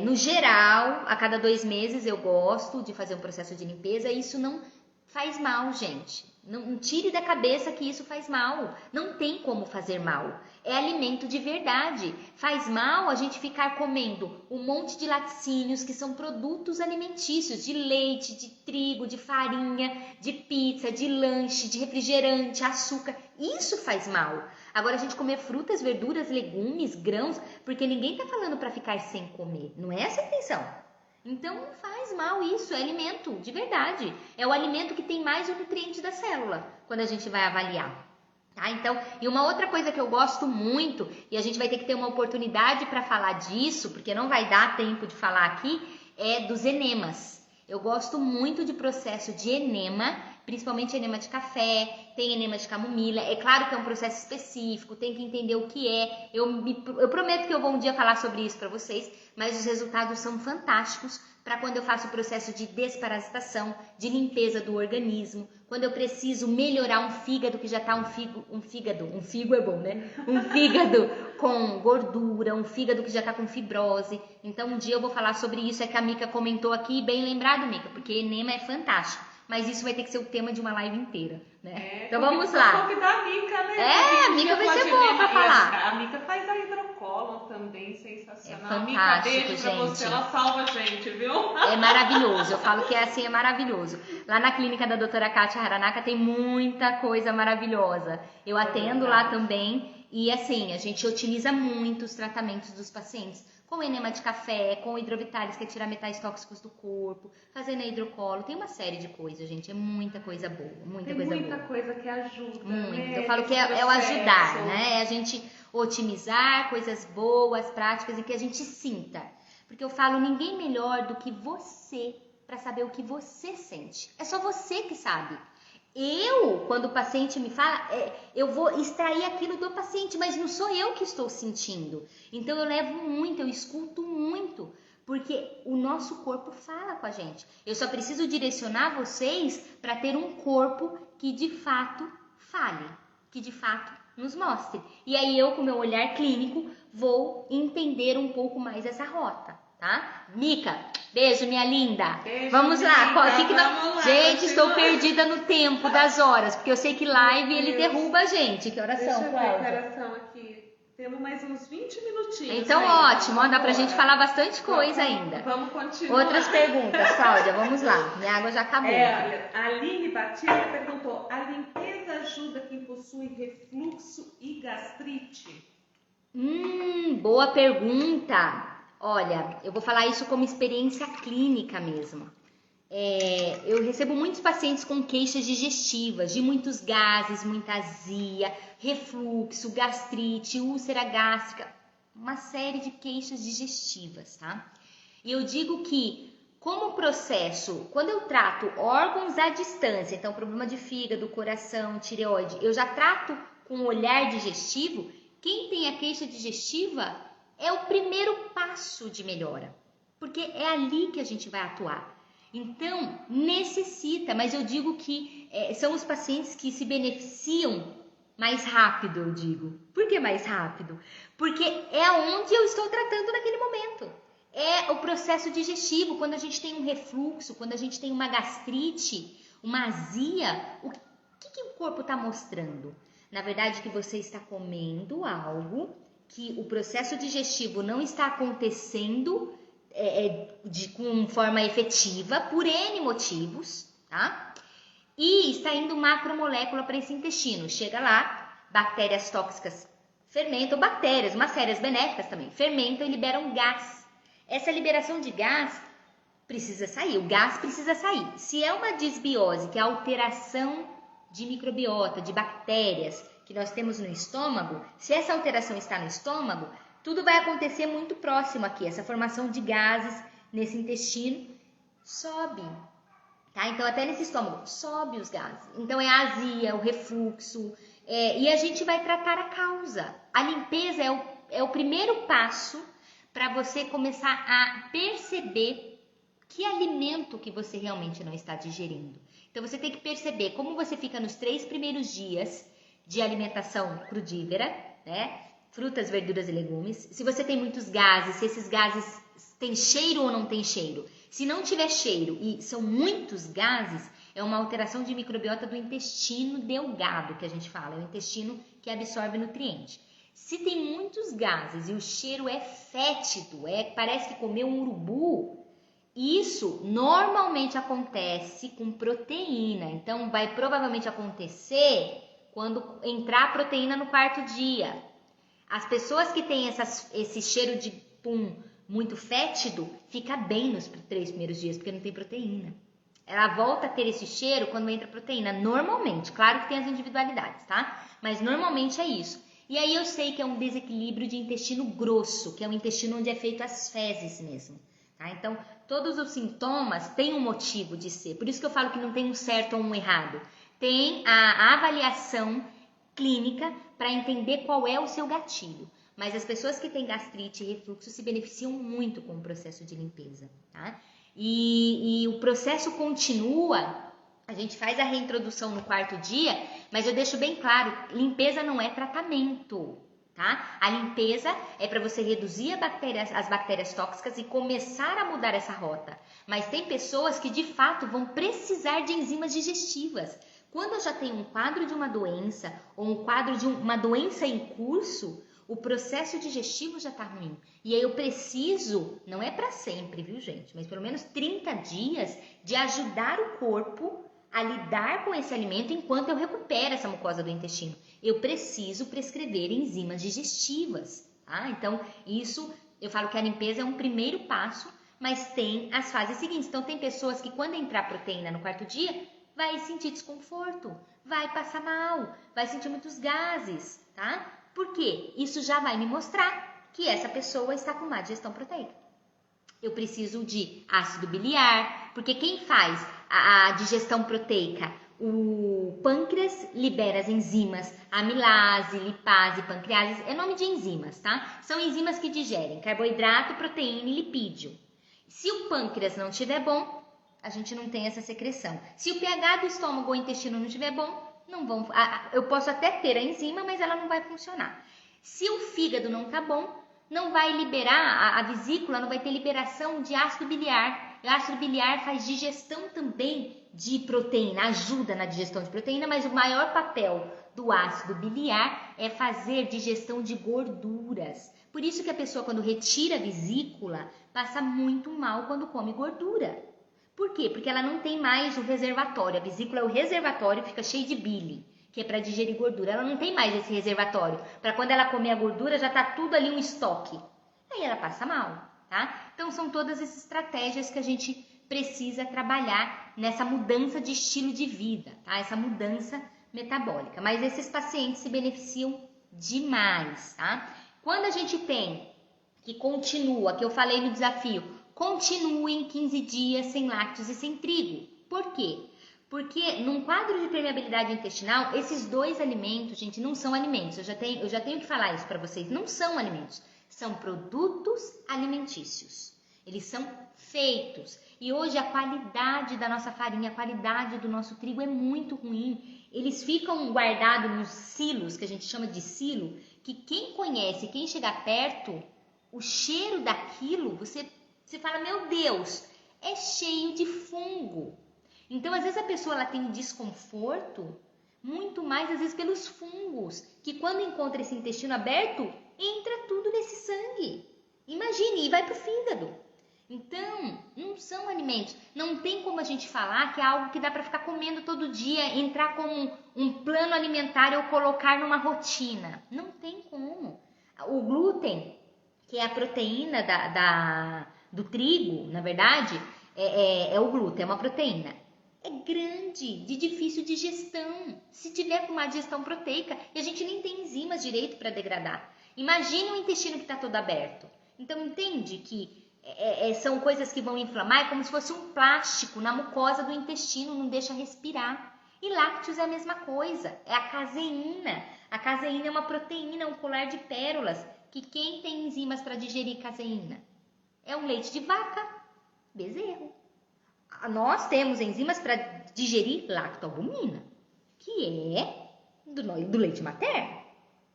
no geral, a cada 2 meses eu gosto de fazer um processo de limpeza e isso não faz mal, gente. Não tire da cabeça que isso faz mal. Não tem como fazer mal. É alimento de verdade. Faz mal a gente ficar comendo um monte de laticínios que são produtos alimentícios, de leite, de trigo, de farinha, de pizza, de lanche, de refrigerante, açúcar. Isso faz mal. Agora a gente comer frutas, verduras, legumes, grãos, porque ninguém tá falando para ficar sem comer. Não é essa a intenção. Então não faz mal isso, é alimento de verdade. É o alimento que tem mais o nutriente da célula, quando a gente vai avaliar. Tá? Então, e uma outra coisa que eu gosto muito, e a gente vai ter que ter uma oportunidade para falar disso, porque não vai dar tempo de falar aqui, é dos enemas. Eu gosto muito de processo de enema, principalmente enema de café, tem enema de camomila. É claro que é um processo específico, tem que entender o que é. Eu prometo que eu vou um dia falar sobre isso para vocês, mas os resultados são fantásticos para quando eu faço o processo de desparasitação, de limpeza do organismo, quando eu preciso melhorar um fígado que já está um figo é bom, né? Um fígado com gordura, um fígado que já está com fibrose. Então um dia eu vou falar sobre isso, é que a Mica comentou aqui, bem lembrado, Mica, porque enema é fantástico. Mas isso vai ter que ser o tema de uma live inteira, né? Então vamos lá. Convidar a Mica, né? A Mica vai ser boa pra falar. A Mica faz a hidrocolon também, sensacional. É fantástico, Mica, beijo pra você, ela salva a gente, viu? É maravilhoso, eu falo que é assim, é maravilhoso. Lá na clínica da doutora Kátia Haranaka tem muita coisa maravilhosa. Eu atendo lá também e assim, a gente otimiza muito os tratamentos dos pacientes. Com enema de café, com hidrovitalis, que é tirar metais tóxicos do corpo, fazendo a hidrocolo, tem uma série de coisas, gente, é muita coisa boa, muita coisa boa. Tem muita coisa que ajuda, muito. Né? Eu falo que é o ajudar, né? É a gente otimizar coisas boas, práticas e que a gente sinta. Porque eu falo, ninguém melhor do que você para saber o que você sente. É só você que sabe. Quando o paciente me fala, eu vou extrair aquilo do paciente, mas não sou eu que estou sentindo. Então eu levo muito, eu escuto muito, porque o nosso corpo fala com a gente. Eu só preciso direcionar vocês para ter um corpo que de fato fale, que de fato nos mostre. E aí eu, com o meu olhar clínico, vou entender um pouco mais essa rota. Tá? Mica, beijo, minha linda. Beijo, vamos lá. vamos lá. Gente, estou perdida no tempo das horas, porque eu sei que live ele derruba a gente. Que oração, Deixa eu ver Cláudia? que oração aqui. Temos mais uns 20 minutinhos. Então, ainda. ótimo. Dá pra gente falar bastante coisa ainda. Vamos continuar. Outras perguntas, Cláudia. Vamos lá. Minha água já acabou. Olha, a Aline Batista perguntou: a limpeza ajuda quem possui refluxo e gastrite? Boa pergunta. Olha, eu vou falar isso como experiência clínica mesmo. Eu recebo muitos pacientes com queixas digestivas, de muitos gases, muita azia, refluxo, gastrite, úlcera gástrica, uma série de queixas digestivas, tá? E eu digo que, como processo, quando eu trato órgãos à distância, então problema de fígado, coração, tireoide, eu já trato com o olhar digestivo, quem tem a queixa digestiva é o primeiro passo de melhora, porque é ali que a gente vai atuar. Então, necessita, mas eu digo que são os pacientes que se beneficiam mais rápido, eu digo. Por que mais rápido? Porque é onde eu estou tratando naquele momento. É o processo digestivo, quando a gente tem um refluxo, quando a gente tem uma gastrite, uma azia, o que o corpo está mostrando? Na verdade, que você está comendo algo que o processo digestivo não está acontecendo com forma efetiva por N motivos, tá? E está indo macromolécula para esse intestino. Chega lá, bactérias tóxicas fermentam, bactérias, umas séries benéficas também, fermentam e liberam gás. Essa liberação de gás precisa sair, o gás precisa sair. Se é uma disbiose, que é a alteração de microbiota, de bactérias, que nós temos no estômago, se essa alteração está no estômago, tudo vai acontecer muito próximo aqui. Essa formação de gases nesse intestino sobe, tá? Então até nesse estômago sobe os gases. Então é a azia, o refluxo, e a gente vai tratar a causa. A limpeza é o primeiro passo para você começar a perceber que alimento que você realmente não está digerindo. Então você tem que perceber como você fica nos 3 primeiros dias de alimentação crudívera, né? Frutas, verduras e legumes. Se você tem muitos gases, se esses gases têm cheiro ou não tem cheiro. Se não tiver cheiro e são muitos gases, é uma alteração de microbiota do intestino delgado, que a gente fala. É o intestino que absorve nutriente. Se tem muitos gases e o cheiro é fétido, parece que comeu um urubu, isso normalmente acontece com proteína. Então, vai provavelmente acontecer quando entrar a proteína no quarto dia. As pessoas que têm esse cheiro de pum muito fétido, fica bem nos 3 primeiros dias, porque não tem proteína. Ela volta a ter esse cheiro quando entra proteína, normalmente. Claro que tem as individualidades, tá? Mas normalmente é isso. E aí eu sei que é um desequilíbrio de intestino grosso, que é o intestino onde é feito as fezes mesmo. Tá? Então, todos os sintomas têm um motivo de ser. Por isso que eu falo que não tem um certo ou um errado. Tem a avaliação clínica para entender qual é o seu gatilho. Mas as pessoas que têm gastrite e refluxo se beneficiam muito com o processo de limpeza, tá? E o processo continua, a gente faz a reintrodução no quarto dia, mas eu deixo bem claro, limpeza não é tratamento, tá? A limpeza é para você reduzir as bactérias tóxicas e começar a mudar essa rota. Mas tem pessoas que de fato vão precisar de enzimas digestivas. Quando eu já tenho um quadro de uma doença ou um quadro de uma doença em curso, o processo digestivo já está ruim. E aí eu preciso, não é para sempre, viu gente? Mas pelo menos 30 dias de ajudar o corpo a lidar com esse alimento enquanto eu recupero essa mucosa do intestino. Eu preciso prescrever enzimas digestivas, tá? Então, isso, eu falo que a limpeza é um primeiro passo, mas tem as fases seguintes. Então, tem pessoas que quando entrar proteína no quarto dia, vai sentir desconforto, vai passar mal, vai sentir muitos gases, tá? Por quê? Isso já vai me mostrar que essa pessoa está com má digestão proteica. Eu preciso de ácido biliar, porque quem faz a digestão proteica? O pâncreas libera as enzimas amilase, lipase, pancrease, é nome de enzimas, tá? São enzimas que digerem carboidrato, proteína e lipídio. Se o pâncreas não estiver bom, a gente não tem essa secreção. Se o pH do estômago ou intestino não estiver bom, não vão, eu posso até ter a enzima, mas ela não vai funcionar. Se o fígado não tá bom, não vai liberar, a vesícula não vai ter liberação de ácido biliar. O ácido biliar faz digestão também de proteína, ajuda na digestão de proteína, mas o maior papel do ácido biliar é fazer digestão de gorduras. Por isso que a pessoa, quando retira a vesícula, passa muito mal quando come gordura. Por quê? Porque ela não tem mais o reservatório. A vesícula é o reservatório, fica cheio de bile, que é para digerir gordura. Ela não tem mais esse reservatório. Para quando ela comer a gordura, já está tudo ali um estoque. Aí ela passa mal, tá? Então, são todas essas estratégias que a gente precisa trabalhar nessa mudança de estilo de vida, tá? Essa mudança metabólica. Mas esses pacientes se beneficiam demais, tá? Quando a gente tem que continua, que eu falei no desafio, continue em 15 dias sem lácteos e sem trigo. Por quê? Porque num quadro de permeabilidade intestinal, esses dois alimentos, gente, não são alimentos. Eu já tenho que falar isso para vocês. Não são alimentos, são produtos alimentícios. Eles são feitos. E hoje a qualidade da nossa farinha, a qualidade do nosso trigo é muito ruim. Eles ficam guardados nos silos, que a gente chama de silo, que quem conhece, quem chegar perto, o cheiro daquilo, você fala, meu Deus, é cheio de fungo. Então, às vezes a pessoa ela tem desconforto, muito mais às vezes pelos fungos, que quando encontra esse intestino aberto, entra tudo nesse sangue. Imagine, e vai para o fígado. Então, não são alimentos. Não tem como a gente falar que é algo que dá para ficar comendo todo dia, entrar como um plano alimentar ou colocar numa rotina. Não tem como. O glúten, que é a proteína do trigo, na verdade, é o glúten, é uma proteína. É grande, de difícil digestão. Se tiver com má digestão proteica, e a gente nem tem enzimas direito para degradar. Imagine o intestino que está todo aberto. Então, entende que são coisas que vão inflamar, é como se fosse um plástico na mucosa do intestino, não deixa respirar. E lácteos é a mesma coisa, é a caseína. A caseína é uma proteína, um colar de pérolas, que quem tem enzimas para digerir caseína? É o leite de vaca, bezerro. Nós temos enzimas para digerir lactoalbumina, que é do leite materno.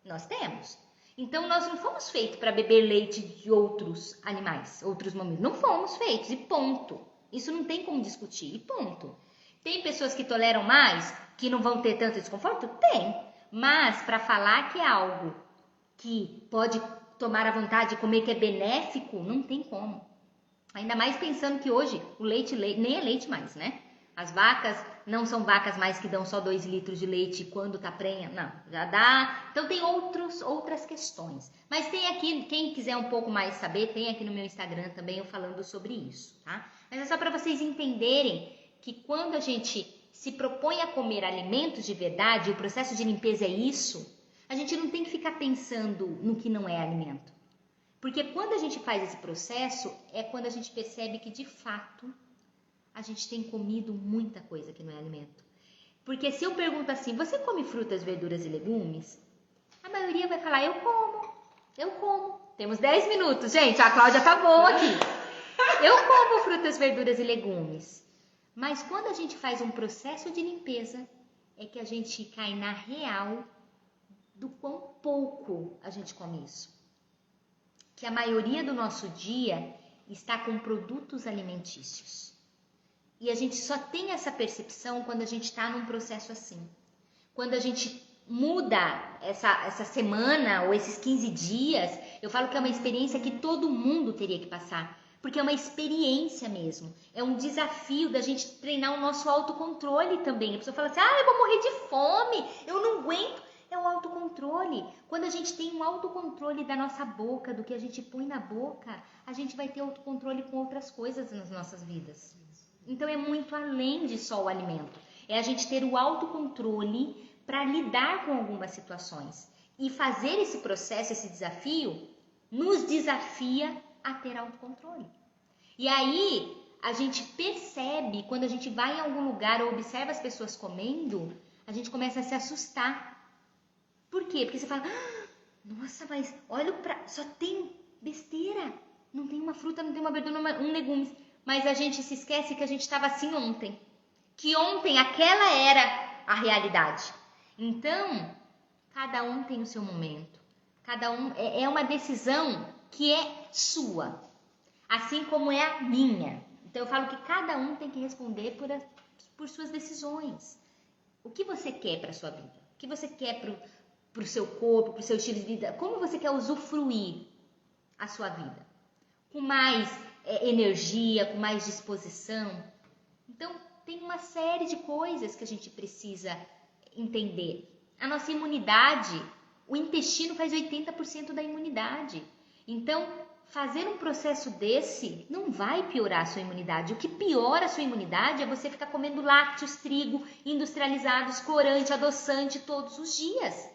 Nós temos. Então, nós não fomos feitos para beber leite de outros animais, outros mamíferos. Não fomos feitos, e ponto. Isso não tem como discutir, e ponto. Tem pessoas que toleram mais, que não vão ter tanto desconforto? Tem. Mas, para falar que é algo que pode tomar à vontade, comer que é benéfico, não tem como. Ainda mais pensando que hoje o leite nem é leite mais, né? As vacas não são vacas mais que dão só 2 litros de leite quando tá prenha. Não, já dá. Então tem outras questões. Mas tem aqui, quem quiser um pouco mais saber, tem aqui no meu Instagram também eu falando sobre isso, tá? Mas é só para vocês entenderem que quando a gente se propõe a comer alimentos de verdade, o processo de limpeza é isso, a gente não tem que ficar pensando no que não é alimento. Porque quando a gente faz esse processo, é quando a gente percebe que de fato a gente tem comido muita coisa que não é alimento. Porque se eu pergunto assim, você come frutas, verduras e legumes? A maioria vai falar, eu como. Temos 10 minutos, gente, a Cláudia tá boa aqui. Eu como frutas, verduras e legumes. Mas quando a gente faz um processo de limpeza, é que a gente cai na real do quão pouco a gente come isso. Que a maioria do nosso dia está com produtos alimentícios. E a gente só tem essa percepção quando a gente está num processo assim. Quando a gente muda essa semana ou esses 15 dias, eu falo que é uma experiência que todo mundo teria que passar. Porque é uma experiência mesmo. É um desafio da gente treinar o nosso autocontrole também. A pessoa fala assim, eu vou morrer de fome, eu não aguento. É o autocontrole. Quando a gente tem um autocontrole da nossa boca, do que a gente põe na boca, a gente vai ter autocontrole com outras coisas nas nossas vidas. Então é muito além de só o alimento. É a gente ter o autocontrole para lidar com algumas situações. E fazer esse processo, esse desafio, nos desafia a ter autocontrole. E aí a gente percebe, quando a gente vai em algum lugar ou observa as pessoas comendo, a gente começa a se assustar. Por quê? Porque você fala, nossa, mas olha o prato, só tem besteira. Não tem uma fruta, não tem uma verdura, um legumes. Mas a gente se esquece que a gente estava assim ontem. Que ontem aquela era a realidade. Então, cada um tem o seu momento. Cada um é uma decisão que é sua. Assim como é a minha. Então eu falo que cada um tem que responder por suas decisões. O que você quer para a sua vida? O que você quer para o seu corpo, para o seu estilo de vida? Como você quer usufruir a sua vida? Com mais energia, com mais disposição. Então, tem uma série de coisas que a gente precisa entender. A nossa imunidade, o intestino faz 80% da imunidade. Então, fazer um processo desse não vai piorar a sua imunidade. O que piora a sua imunidade é você ficar comendo lácteos, trigo, industrializados, corante, adoçante todos os dias.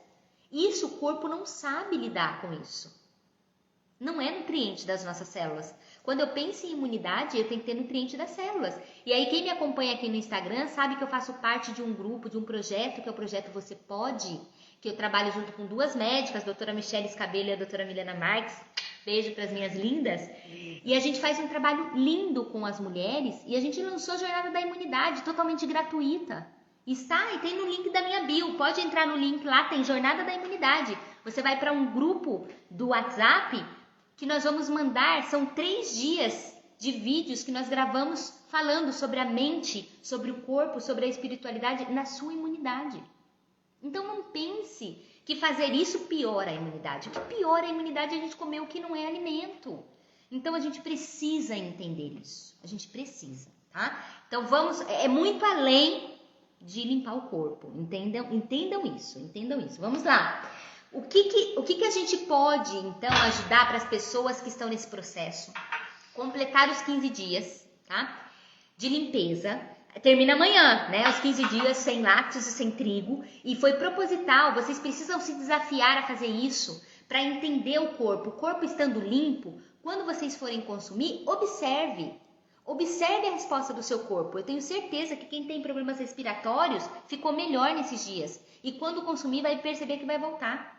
Isso o corpo não sabe lidar com isso. Não é nutriente das nossas células. Quando eu penso em imunidade, eu tenho que ter nutriente das células. E aí quem me acompanha aqui no Instagram sabe que eu faço parte de um grupo, de um projeto, que é o projeto Você Pode, que eu trabalho junto com 2 médicas, a doutora Michele Scabello e a doutora Milena Marques. Beijo para as minhas lindas. E a gente faz um trabalho lindo com as mulheres e a gente lançou a Jornada da Imunidade, totalmente gratuita. E tem no link da minha bio, pode entrar no link lá, tem Jornada da Imunidade. Você vai para um grupo do WhatsApp que nós vamos mandar, são 3 dias de vídeos que nós gravamos falando sobre a mente, sobre o corpo, sobre a espiritualidade na sua imunidade. Então não pense que fazer isso piora a imunidade. O que piora a imunidade é a gente comer o que não é alimento. Então a gente precisa entender isso. A gente precisa, tá? Então é muito além de limpar o corpo. Entendam isso. Vamos lá. O que a gente pode, então, ajudar para as pessoas que estão nesse processo? Completar os 15 dias, tá? De limpeza. Termina amanhã, né? Os 15 dias sem lácteos e sem trigo. E foi proposital. Vocês precisam se desafiar a fazer isso para entender o corpo. O corpo estando limpo, quando vocês forem consumir, observe. Observe a resposta do seu corpo. Eu tenho certeza que quem tem problemas respiratórios ficou melhor nesses dias. E quando consumir, vai perceber que vai voltar.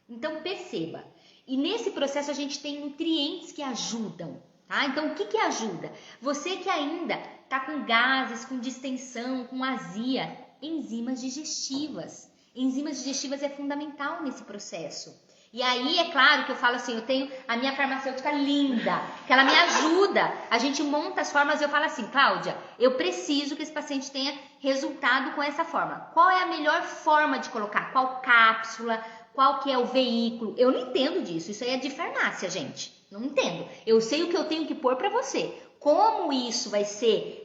Então, perceba. E nesse processo, a gente tem nutrientes que ajudam, tá? Então, o que ajuda? Você que ainda está com gases, com distensão, com azia, enzimas digestivas. Enzimas digestivas é fundamental nesse processo. E aí, é claro que eu falo assim, eu tenho a minha farmacêutica linda, que ela me ajuda. A gente monta as formas e eu falo assim, Cláudia, eu preciso que esse paciente tenha resultado com essa forma. Qual é a melhor forma de colocar? Qual cápsula? Qual que é o veículo? Eu não entendo disso, isso aí é de farmácia, gente. Não entendo. Eu sei o que eu tenho que pôr para você. Como isso vai ser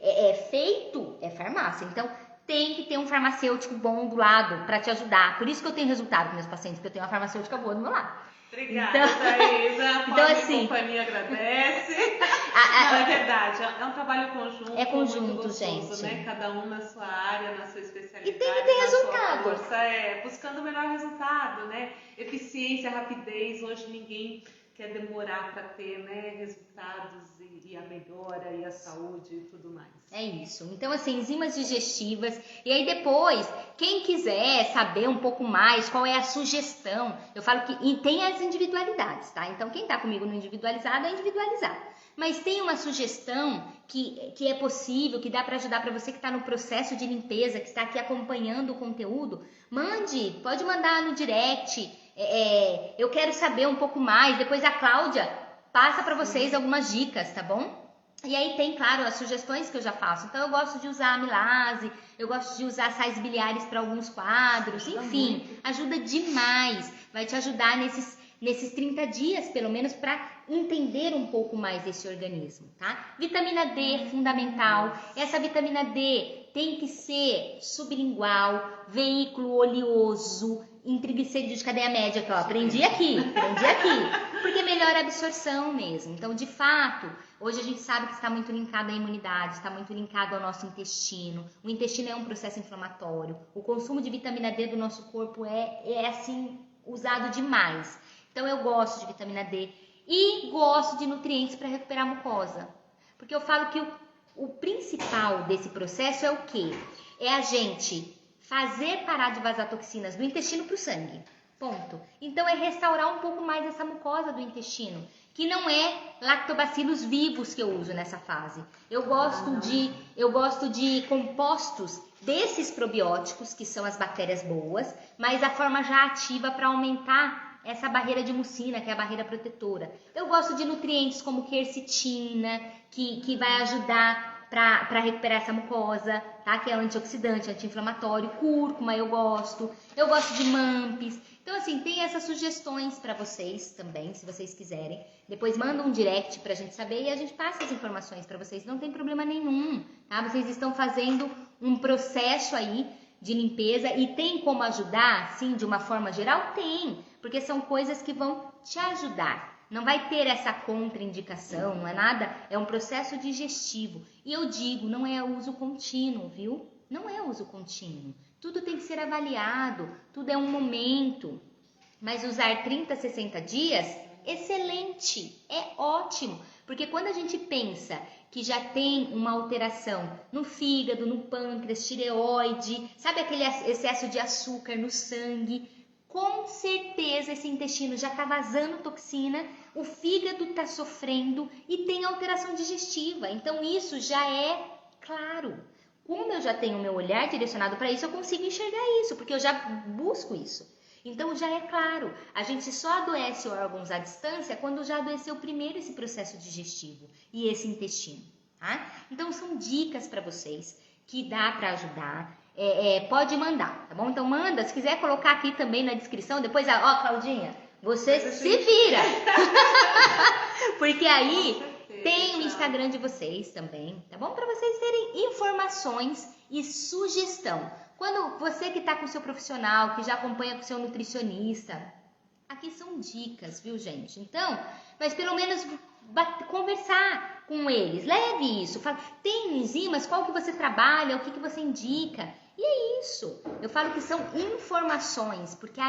feito, é farmácia. Então, tem que ter um farmacêutico bom do lado para te ajudar. Por isso que eu tenho resultado com meus pacientes, porque eu tenho uma farmacêutica boa do meu lado. Obrigada, Thaisa. Então assim, a companhia agradece. Não, é verdade, é um trabalho conjunto. É conjunto, muito gostoso, gente. né? Cada um na sua área, na sua especialidade. E tem que ter na resultado. Sua força, buscando o melhor resultado, né? Eficiência, rapidez. Hoje ninguém quer demorar para ter, né, resultados e a melhora e a saúde e tudo mais. É isso. Então, assim, enzimas digestivas. E aí depois, quem quiser saber um pouco mais qual é a sugestão, eu falo que e tem as individualidades, tá? Então, quem tá comigo no individualizado é individualizado. Mas tem uma sugestão que é possível, que dá para ajudar para você que está no processo de limpeza, que está aqui acompanhando o conteúdo. Pode mandar no direct. Eu quero saber um pouco mais. Depois a Cláudia passa para vocês algumas dicas, tá bom? E aí tem, claro, as sugestões que eu já faço. Então eu gosto de usar amilase, eu gosto de usar sais biliares para alguns quadros, enfim, ajuda demais. Vai te ajudar nesses 30 dias, pelo menos, para entender um pouco mais desse organismo, tá? Vitamina D, fundamental. Essa vitamina D tem que ser sublingual, veículo oleoso, em triglicerídeos de cadeia média, que eu aprendi aqui, porque melhora a absorção mesmo. Então, de fato, hoje a gente sabe que está muito linkado à imunidade, está muito linkado ao nosso intestino. O intestino é um processo inflamatório. O consumo de vitamina D do nosso corpo é assim, usado demais. Então, eu gosto de vitamina D e gosto de nutrientes para recuperar a mucosa. Porque eu falo que o principal desse processo é o quê? É a gente fazer parar de vazar toxinas do intestino para o sangue. Ponto. Então é restaurar um pouco mais essa mucosa do intestino, que não é lactobacilos vivos que eu uso nessa fase. Eu gosto de compostos desses probióticos, que são as bactérias boas, mas a forma já ativa para aumentar essa barreira de mucina, que é a barreira protetora. Eu gosto de nutrientes como quercetina, que vai ajudar para recuperar essa mucosa, tá? Que é antioxidante, anti-inflamatório. Cúrcuma eu gosto de mampis. Então, assim, tem essas sugestões para vocês também, se vocês quiserem. Depois manda um direct pra gente saber e a gente passa as informações para vocês. Não tem problema nenhum, tá? Vocês estão fazendo um processo aí de limpeza e tem como ajudar, sim, de uma forma geral? Tem, porque são coisas que vão te ajudar. Não vai ter essa contraindicação, não é nada, é um processo digestivo. E eu digo, não é uso contínuo, viu? Não é uso contínuo. Tudo tem que ser avaliado, tudo é um momento. Mas usar 30, 60 dias, excelente, é ótimo. Porque quando a gente pensa que já tem uma alteração no fígado, no pâncreas, tireoide, sabe aquele excesso de açúcar no sangue? Com certeza esse intestino já está vazando toxina, o fígado está sofrendo e tem alteração digestiva. Então isso já é claro. Como eu já tenho o meu olhar direcionado para isso, eu consigo enxergar isso, porque eu já busco isso. Então já é claro, a gente só adoece órgãos à distância quando já adoeceu primeiro esse processo digestivo e esse intestino, tá? Então são dicas para vocês que dá para ajudar. Pode mandar, tá bom? Então manda, se quiser colocar aqui também na descrição, depois, Claudinha, você se vira. Porque aí tem o Instagram de vocês também, tá bom? Para vocês terem informações e sugestão. Quando você que tá com o seu profissional, que já acompanha com o seu nutricionista, aqui são dicas, viu, gente? Então, mas pelo menos conversar com eles, leve isso, fala, tem enzimas, qual que você trabalha, o que você indica, e é isso. Eu falo que são informações, porque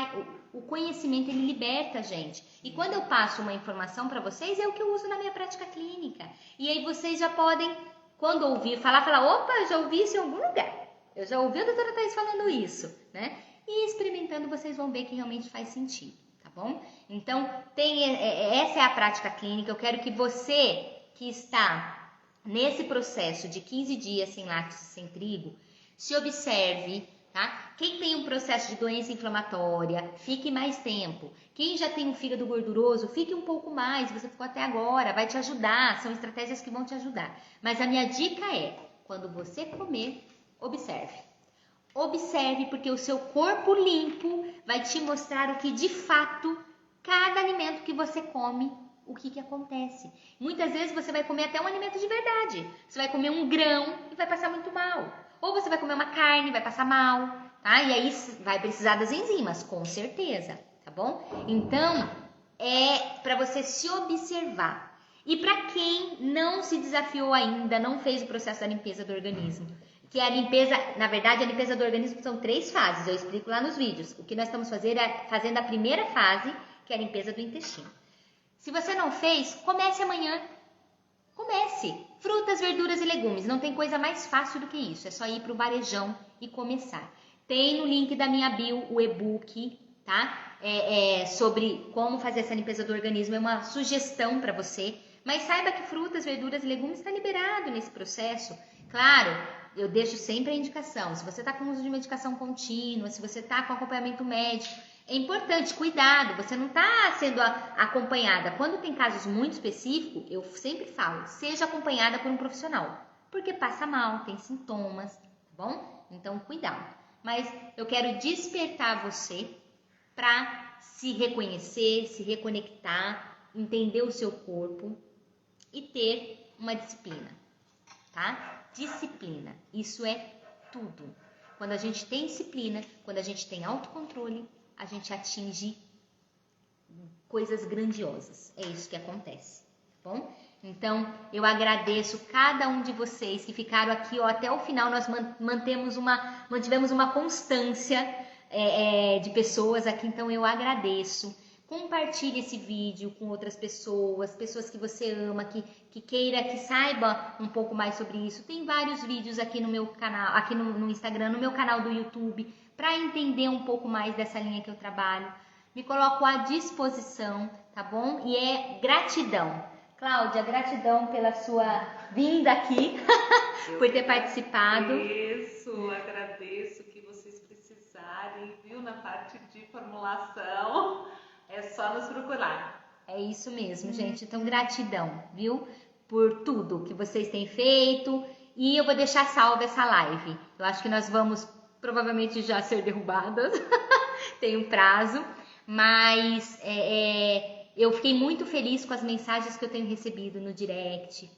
o conhecimento ele liberta a gente. E quando eu passo uma informação para vocês, é o que eu uso na minha prática clínica. E aí vocês já podem, quando ouvir, falar, opa, eu já ouvi isso em algum lugar. Eu já ouvi a doutora Thaís falando isso, né? E experimentando vocês vão ver que realmente faz sentido, tá bom? Então, essa é a prática clínica. Eu quero que você que está nesse processo de 15 dias sem lácteos e sem trigo, se observe, tá? Quem tem um processo de doença inflamatória, fique mais tempo. Quem já tem um fígado gorduroso, fique um pouco mais. Você ficou até agora, vai te ajudar. São estratégias que vão te ajudar. Mas a minha dica é, quando você comer, observe. Observe, porque o seu corpo limpo vai te mostrar o que de fato, cada alimento que você come, o que acontece. Muitas vezes você vai comer até um alimento de verdade. Você vai comer um grão e vai passar muito mal. Ou você vai comer uma carne e vai passar mal, tá? E aí vai precisar das enzimas, com certeza, tá bom? Então, é para você se observar. E para quem não se desafiou ainda, não fez o processo da limpeza do organismo, que a limpeza, na verdade, a limpeza do organismo são 3 fases, eu explico lá nos vídeos. O que nós estamos fazendo a primeira fase, que é a limpeza do intestino. Se você não fez, comece amanhã. Comece. Frutas, verduras e legumes. Não tem coisa mais fácil do que isso. É só ir para o varejão e começar. Tem no link da minha bio o e-book, tá? Sobre como fazer essa limpeza do organismo. É uma sugestão para você. Mas saiba que frutas, verduras e legumes está liberado nesse processo. Claro, eu deixo sempre a indicação. Se você está com uso de medicação contínua, se você está com acompanhamento médico, é importante, cuidado, você não está sendo acompanhada. Quando tem casos muito específicos, eu sempre falo, seja acompanhada por um profissional, porque passa mal, tem sintomas, tá bom? Então, cuidado. Mas eu quero despertar você para se reconhecer, se reconectar, entender o seu corpo e ter uma disciplina, tá? Disciplina, isso é tudo. Quando a gente tem disciplina, quando a gente tem autocontrole, a gente atinge coisas grandiosas. É isso que acontece, tá bom? Então, eu agradeço cada um de vocês que ficaram aqui, ó, até o final. Nós mantivemos uma constância de pessoas aqui, então eu agradeço. Compartilhe esse vídeo com outras pessoas, pessoas que você ama, que queira, que saiba um pouco mais sobre isso. Tem vários vídeos aqui no meu canal, aqui no Instagram, no meu canal do YouTube, para entender um pouco mais dessa linha que eu trabalho. Me coloco à disposição, tá bom? E é gratidão. Cláudia, gratidão pela sua vinda aqui, por ter participado. Agradeço que vocês precisarem, viu, na parte de formulação. É só nos procurar. É isso mesmo, gente. Então, gratidão, viu? Por tudo que vocês têm feito. E eu vou deixar salva essa live. Eu acho que nós vamos provavelmente já ser derrubadas. Tem um prazo. Mas eu fiquei muito feliz com as mensagens que eu tenho recebido no direct.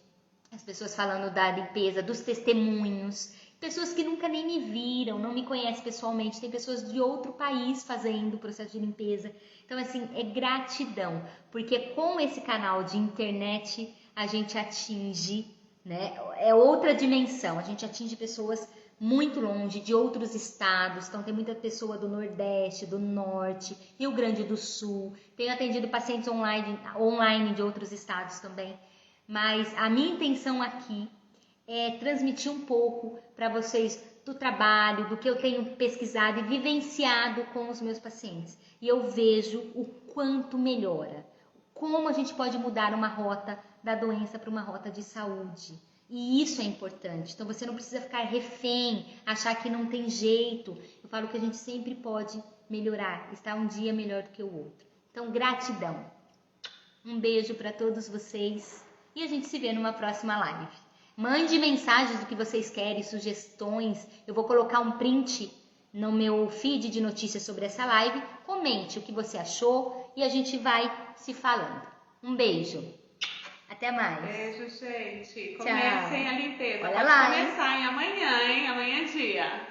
As pessoas falando da limpeza, dos testemunhos. Pessoas que nunca nem me viram, não me conhecem pessoalmente. Tem pessoas de outro país fazendo o processo de limpeza. Então, assim, é gratidão. Porque com esse canal de internet, a gente atinge, né? É outra dimensão. A gente atinge pessoas muito longe, de outros estados. Então, tem muita pessoa do Nordeste, do Norte, Rio Grande do Sul. Tenho atendido pacientes online de outros estados também. Mas a minha intenção aqui é transmitir um pouco para vocês do trabalho, do que eu tenho pesquisado e vivenciado com os meus pacientes. E eu vejo o quanto melhora, como a gente pode mudar uma rota da doença para uma rota de saúde. E isso é importante. Então você não precisa ficar refém, achar que não tem jeito. Eu falo que a gente sempre pode melhorar, estar um dia melhor do que o outro. Então, gratidão. Um beijo para todos vocês e a gente se vê numa próxima live. Mande mensagens do que vocês querem, sugestões. Eu vou colocar um print no meu feed de notícias sobre essa live. Comente o que você achou e a gente vai se falando. Um beijo. Até mais. Beijo, gente. Tchau. Comecem a limpeza. Olha Pode lá, começar amanhã, hein? Amanhã é dia.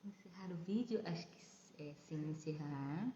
Encerrar o vídeo? Acho que é sim, encerrar.